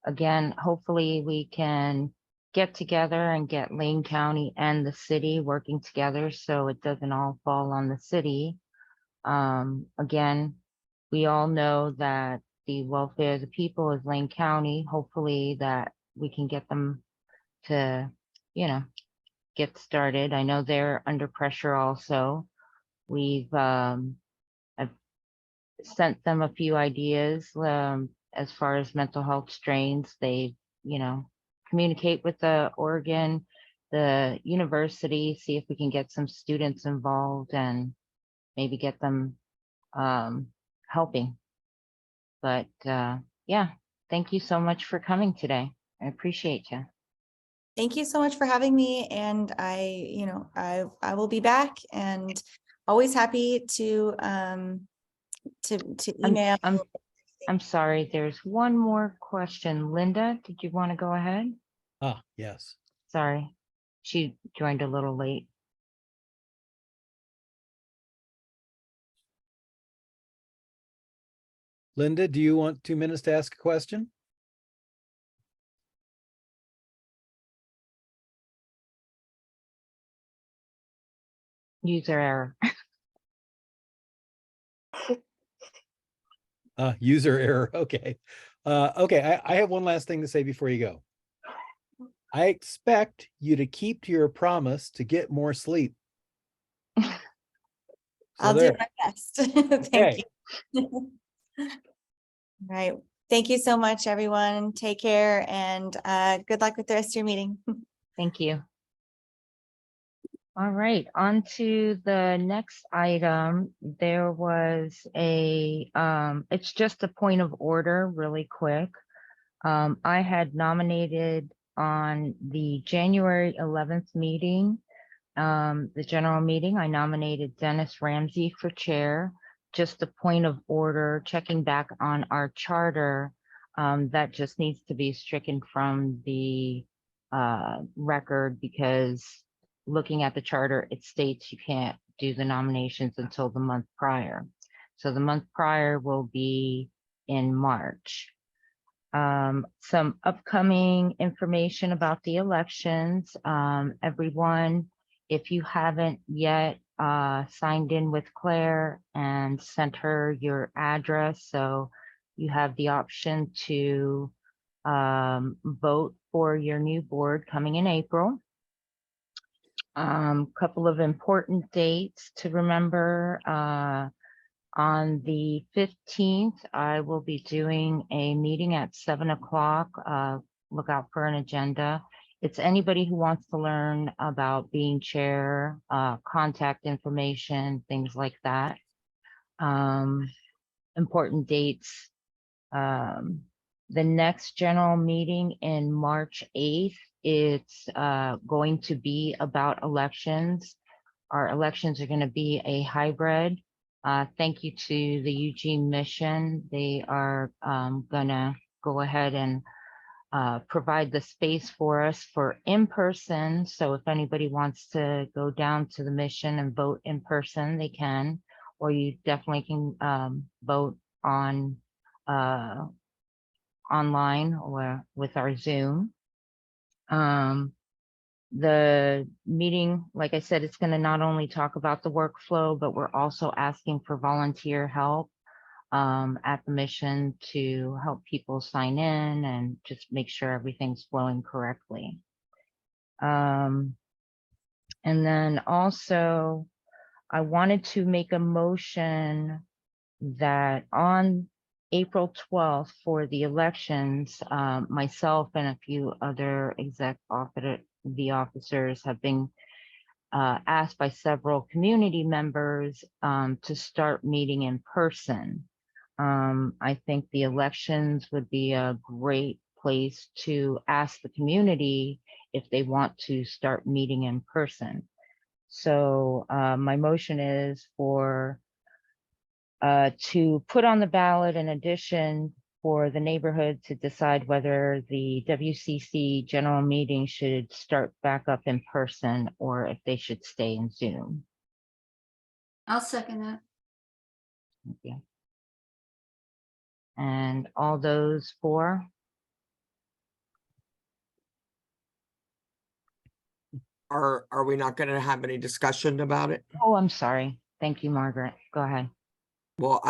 Again, hopefully we can get together and get Lane County and the city working together so it doesn't all fall on the city. Again, we all know that the welfare of the people is Lane County. Hopefully that we can get them to, get started. I know they're under pressure also. I've sent them a few ideas as far as mental health strains. They, communicate with the Oregon, the university, see if we can get some students involved and maybe get them helping. But yeah, thank you so much for coming today. I appreciate you. Thank you so much for having me. And I will be back and always happy to email. I'm sorry, there's one more question. Linda, did you want to go ahead? Yes. Sorry, she joined a little late. Linda, do you want 2 minutes to ask a question? User error. User error. Okay. Okay. I have one last thing to say before you go. I expect you to keep to your promise to get more sleep. I'll do my best. Thank you. Right. Thank you so much, everyone. Take care and good luck with the rest of your meeting. Thank you. All right, on to the next item. There was it's just a point of order really quick. I had nominated on the January 11th meeting, the general meeting, I nominated Dennis Ramsay for chair. Just a point of order, checking back on our charter, that just needs to be stricken from the record because looking at the charter, it states you can't do the nominations until the month prior. So the month prior will be in March. Some upcoming information about the elections. Everyone, if you haven't yet signed in with Claire and sent her your address, so you have the option to vote for your new board coming in April. Couple of important dates to remember. On the 15th, I will be doing a meeting at 7 o'clock. Look out for an agenda. It's anybody who wants to learn about being chair, contact information, things like that. Important dates. The next general meeting in March 8th, it's going to be about elections. Our elections are going to be a hybrid. Thank you to the Eugene mission. They are gonna go ahead and provide the space for us for in-person. So if anybody wants to go down to the mission and vote in person, they can, or you definitely can vote on online or with our Zoom. The meeting, like I said, it's going to not only talk about the workflow, but we're also asking for volunteer help at the mission to help people sign in and just make sure everything's flowing correctly. And then also, I wanted to make a motion that on April 12th for the elections, myself and a few other officers have been asked by several community members to start meeting in person. I think the elections would be a great place to ask the community if they want to start meeting in person. So my motion is for to put on the ballot in addition for the neighborhood to decide whether the WCC general meeting should start back up in person or if they should stay in Zoom. I'll second that. Thank you. And all those for? Are we not going to have any discussion about it? Oh, I'm sorry. Thank you, Margaret. Go ahead. Well,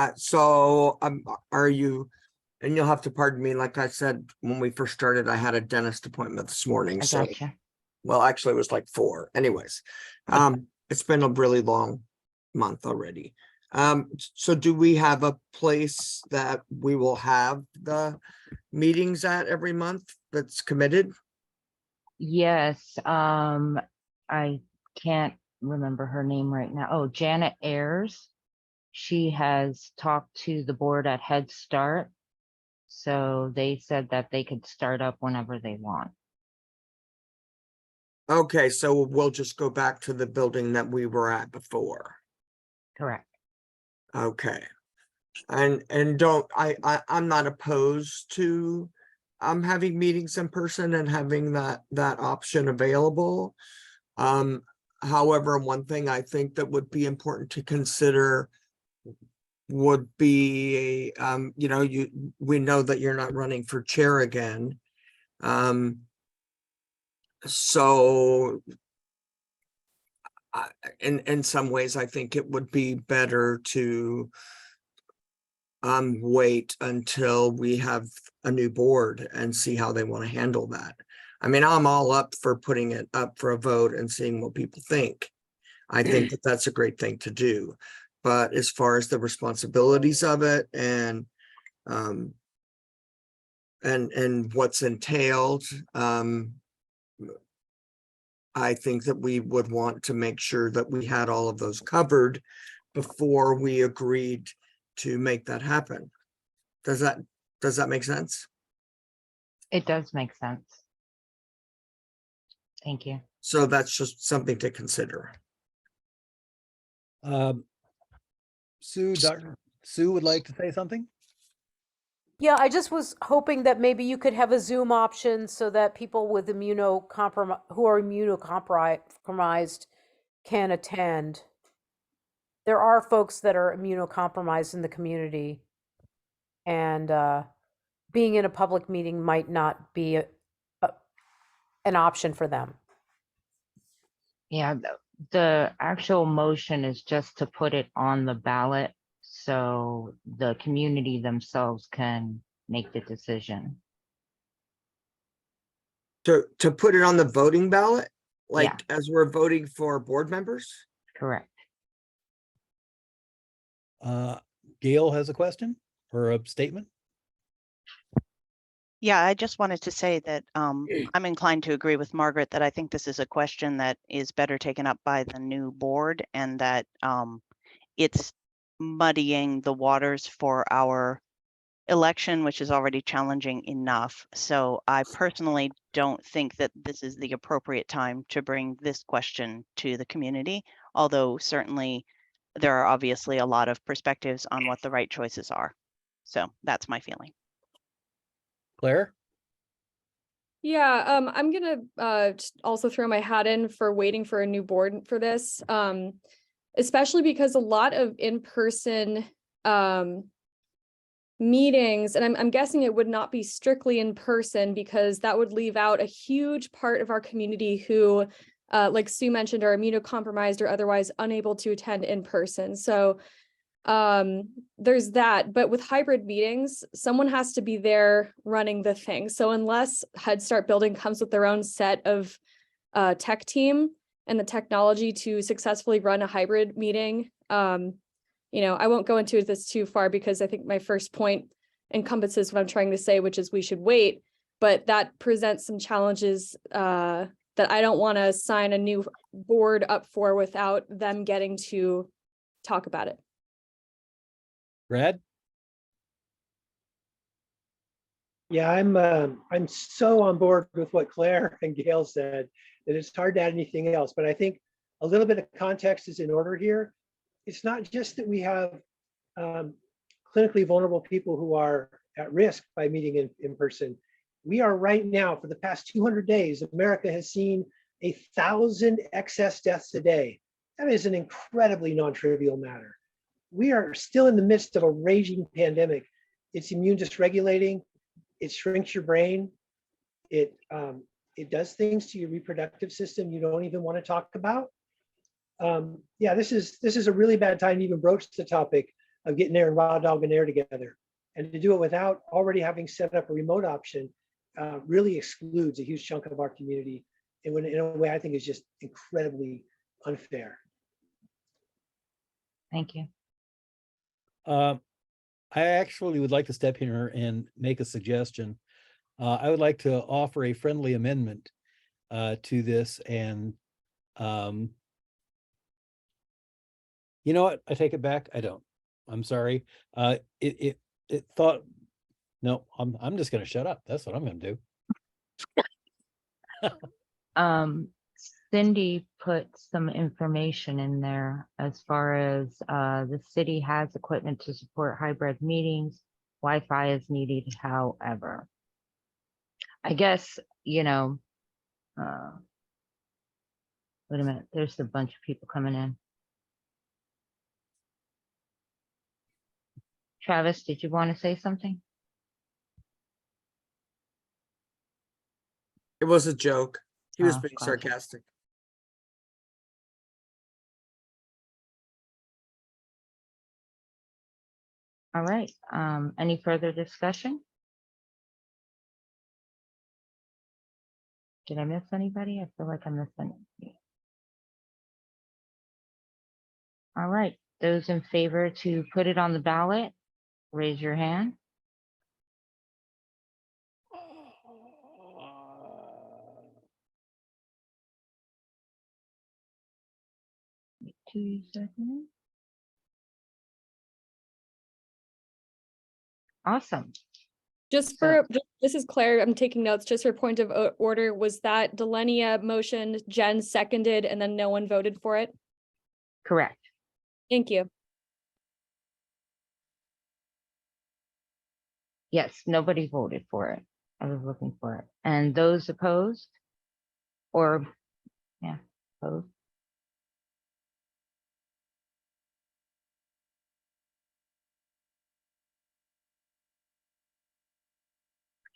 are you, and you'll have to pardon me, like I said, when we first started, I had a dentist appointment this morning. I So, gotcha. well, actually it was like 4. Anyways, it's been a really long month already. So do we have a place that we will have the meetings at every month that's committed? Yes, I can't remember her name right now. Oh, Janet Ayers. She has talked to the board at Head Start. So they said that they could start up whenever they want. Okay, so we'll just go back to the building that we were at before. Correct. Okay. And I'm not opposed to having meetings in person and having that option available. However, one thing I think that would be important to consider would be we know that you're not running for chair again. So in some ways, I think it would be better to wait until we have a new board and see how they want to handle that. I mean, I'm all up for putting it up for a vote and seeing what people think. I think that that's a great thing to do. But as far as the responsibilities of it and what's entailed, I think that we would want to make sure that we had all of those covered before we agreed to make that happen. Does that make sense? It does make sense. Thank you. So that's just something to consider. Dr. Sue would like to say something? Yeah, I just was hoping that maybe you could have a Zoom option so that people with who are immunocompromised can attend. There are folks that are immunocompromised in the community, and being in a public meeting might not be an option for them. Yeah, the actual motion is just to put it on the ballot so the community themselves can make the decision. To put it on the voting ballot, like Yeah. as we're voting for board members? Correct. Gail has a question or a statement? Yeah, I just wanted to say that I'm inclined to agree with Margaret that I think this is a question that is better taken up by the new board, and that it's muddying the waters for our election, which is already challenging enough. So I personally don't think that this is the appropriate time to bring this question to the community, although certainly there are obviously a lot of perspectives on what the right choices are. So that's my feeling. Claire? Yeah, I'm gonna just also throw my hat in for waiting for a new board for this, especially because a lot of in-person meetings, and I'm guessing it would not be strictly in person because that would leave out a huge part of our community who, like Sue mentioned, are immunocompromised or otherwise unable to attend in person. So there's that, but with hybrid meetings, someone has to be there running the thing. So unless Head Start Building comes with their own set of tech team and the technology to successfully run a hybrid meeting, I won't go into this too far because I think my first point encompasses what I'm trying to say, which is we should wait, but that presents some challenges that I don't want to sign a new board up for without them getting to talk about it. Brad? Yeah, I'm so on board with what Claire and Gail said that it's hard to add anything else. But I think a little bit of context is in order here. It's not just that we have clinically vulnerable people who are at risk by meeting in person. We are right now, for the past 200 days, America has seen 1,000 excess deaths a day. That is an incredibly non-trivial matter. We are still in the midst of a raging pandemic. It's immune dysregulating. It shrinks your brain. It does things to your reproductive system you don't even want to talk about. Yeah, this is a really bad time to even broach the topic of getting there and raw dog and air together. And to do it without already having set up a remote option really excludes a huge chunk of our community in a way I think is just incredibly unfair. Thank you. I actually would like to step in here and make a suggestion. I would like to offer a friendly amendment to this, and you know what? I take it back. I don't. I'm sorry. It thought. No, I'm just going to shut up. That's what I'm going to do. Cindy put some information in there as far as the city has equipment to support hybrid meetings. Wi-Fi is needed, however. I guess, you know, wait a minute, there's a bunch of people coming in. Travis, did you want to say something? It was a joke. He was Oh, being gotcha. sarcastic. All right, any further discussion? Did I miss anybody? I feel like I missed anybody. All right, those in favor to put it on the ballot, raise your hand. Wait 2 seconds. Awesome. Just for, this is Claire, I'm taking notes, just for point of order, was that Dilenia motioned, Jen seconded, and then no one voted for it? Correct. Thank you. Yes, nobody voted for it. I was looking for it. And those opposed? Or, yeah, opposed?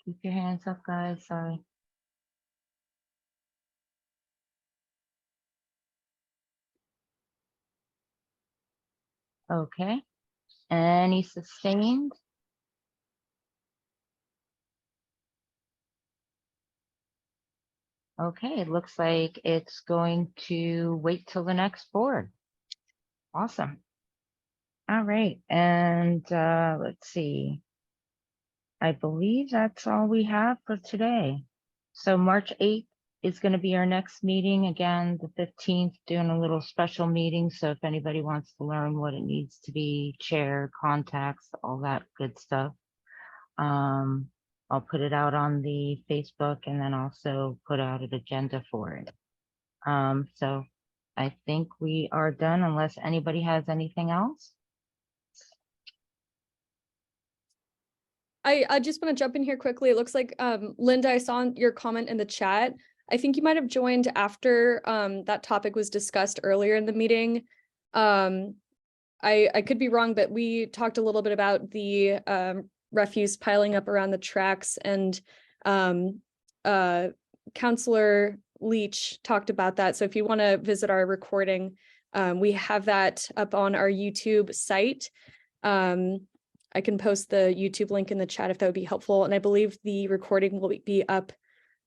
Keep your hands up, guys, sorry. Okay, any sustained? Okay, it looks like it's going to wait till the next board. Awesome. All right, and let's see. I believe that's all we have for today. So March 8th is going to be our next meeting. Again, the 15th, doing a little special meeting. So if anybody wants to learn what it needs to be, chair, contacts, all that good stuff. I'll put it out on the Facebook and then also put out an agenda for it. So I think we are done unless anybody has anything else. I just want to jump in here quickly. It looks like Linda, I saw your comment in the chat. I think you might have joined after that topic was discussed earlier in the meeting. I could be wrong, but we talked a little bit about the refuse piling up around the tracks, and Councilor Leech talked about that. So if you want to visit our recording, we have that up on our YouTube site. I can post the YouTube link in the chat if that would be helpful. And I believe the recording will be up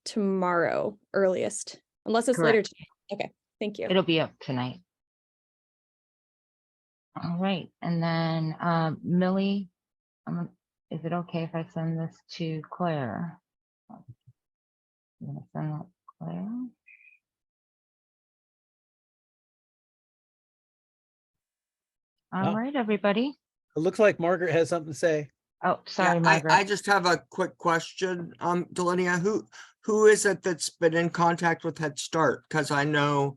tomorrow earliest, unless it's later today. Okay, thank you. It'll be up tonight. All right, and then Millie, is it okay if I send this to Claire? I'm gonna send that to Claire. All right, everybody. It looks like Margaret has something to say. Oh, sorry, Yeah, Margaret. I just have a quick question. Dilenia, who is it that's been in contact with Head Start? Because I know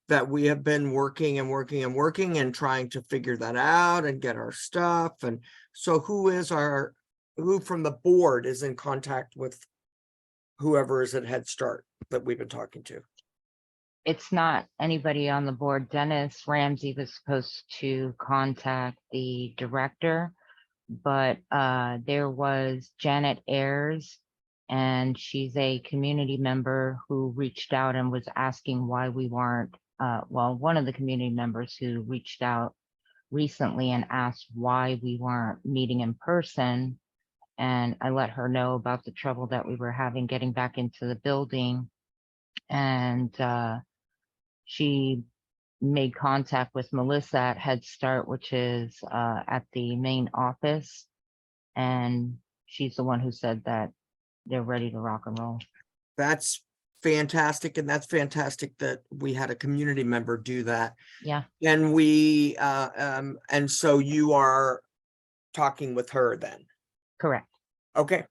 that we have been working and trying to figure that out and get our stuff. And so who is our who from the board is in contact with whoever is at Head Start that we've been talking to? It's not anybody on the board. Dennis Ramsay was supposed to contact the director, but there was Janet Ayers, and she's a community member who reached out and was asking why we weren't, well, one of the community members who reached out recently and asked why we weren't meeting in person. And I let her know about the trouble that we were having getting back into the building. And she made contact with Melissa at Head Start, which is at the main office. And she's the one who said that they're ready to rock and roll. That's fantastic. And that's fantastic that we had a community member do that. Yeah. And we, and so you are talking with her then? Correct. Okay.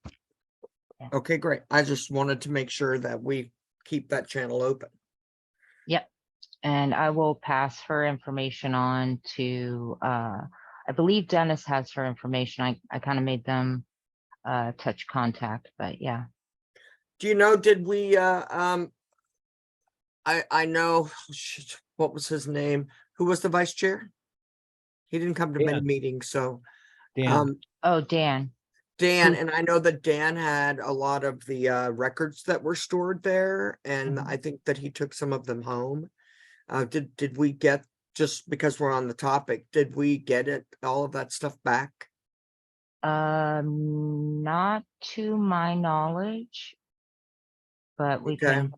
Okay, great. I just wanted to make sure that we keep that channel open. Yep. And I will pass her information on to, I believe Dennis has her information. I kind of made them touch contact, but yeah. Do you know, did we, I know, what was his name? Who was the vice chair? He didn't come to many meetings, so. Dan. Oh, Dan. Dan, and I know that Dan had a lot of the records that were stored there, and I think that he took some of them home. Did we get, just because we're on the topic, did we get it, all of that stuff back? Not to my knowledge, but we can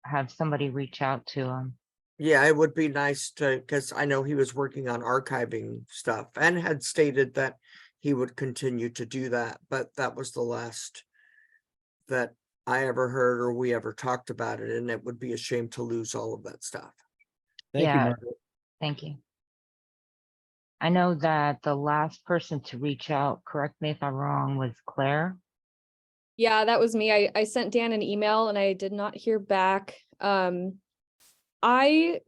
have somebody reach out to him. Yeah, it would be nice to, because I know he was working on archiving stuff and had stated that he would continue to do that, but that was the last that I ever heard or we ever talked about it, and it would be a shame to lose all of that stuff. Thank you, Margaret. Thank you. I know that the last person to reach out, correct me if I'm wrong, was Claire. Yeah, that was me. I sent Dan an email and I did not hear back. I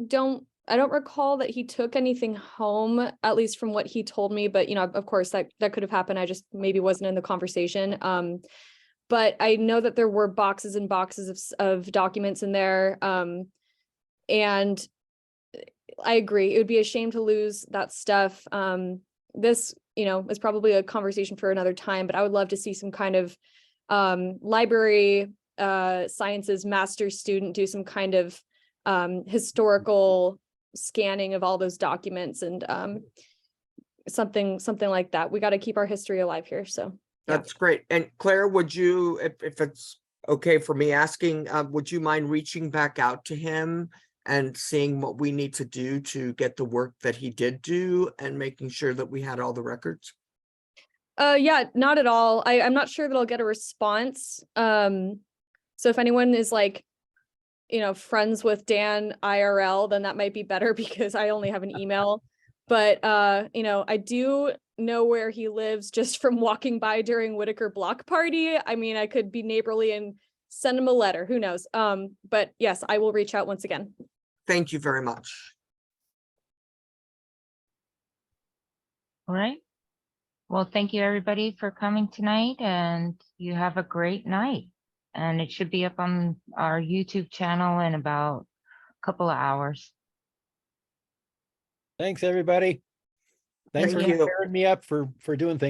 don't recall that he took anything home, at least from what he told me, but of course that could have happened. I just maybe wasn't in the conversation. But I know that there were boxes and boxes of documents in there. And I agree. It would be a shame to lose that stuff. This, is probably a conversation for another time, but I would love to see some kind of library sciences master's student do some kind of historical scanning of all those documents and something like that. We got to keep our history alive here. So that's great. And Claire, would you, if it's okay for me asking, would you mind reaching back out to him and seeing what we need to do to get the work that he did do and making sure that we had all the records? Yeah, not at all. I'm not sure that I'll get a response. So if anyone is friends with Dan IRL, then that might be better because I only have an email. But I do know where he lives just from walking by during Whiteaker block party. I mean, I could be neighborly and send him a letter. Who knows? But yes, I will reach out once again. Thank you very much. All right. Well, thank you everybody for coming tonight, and you have a great night. And it should be up on our YouTube channel in about a couple of hours. Thanks, everybody. Thanks for pairing me up for doing things.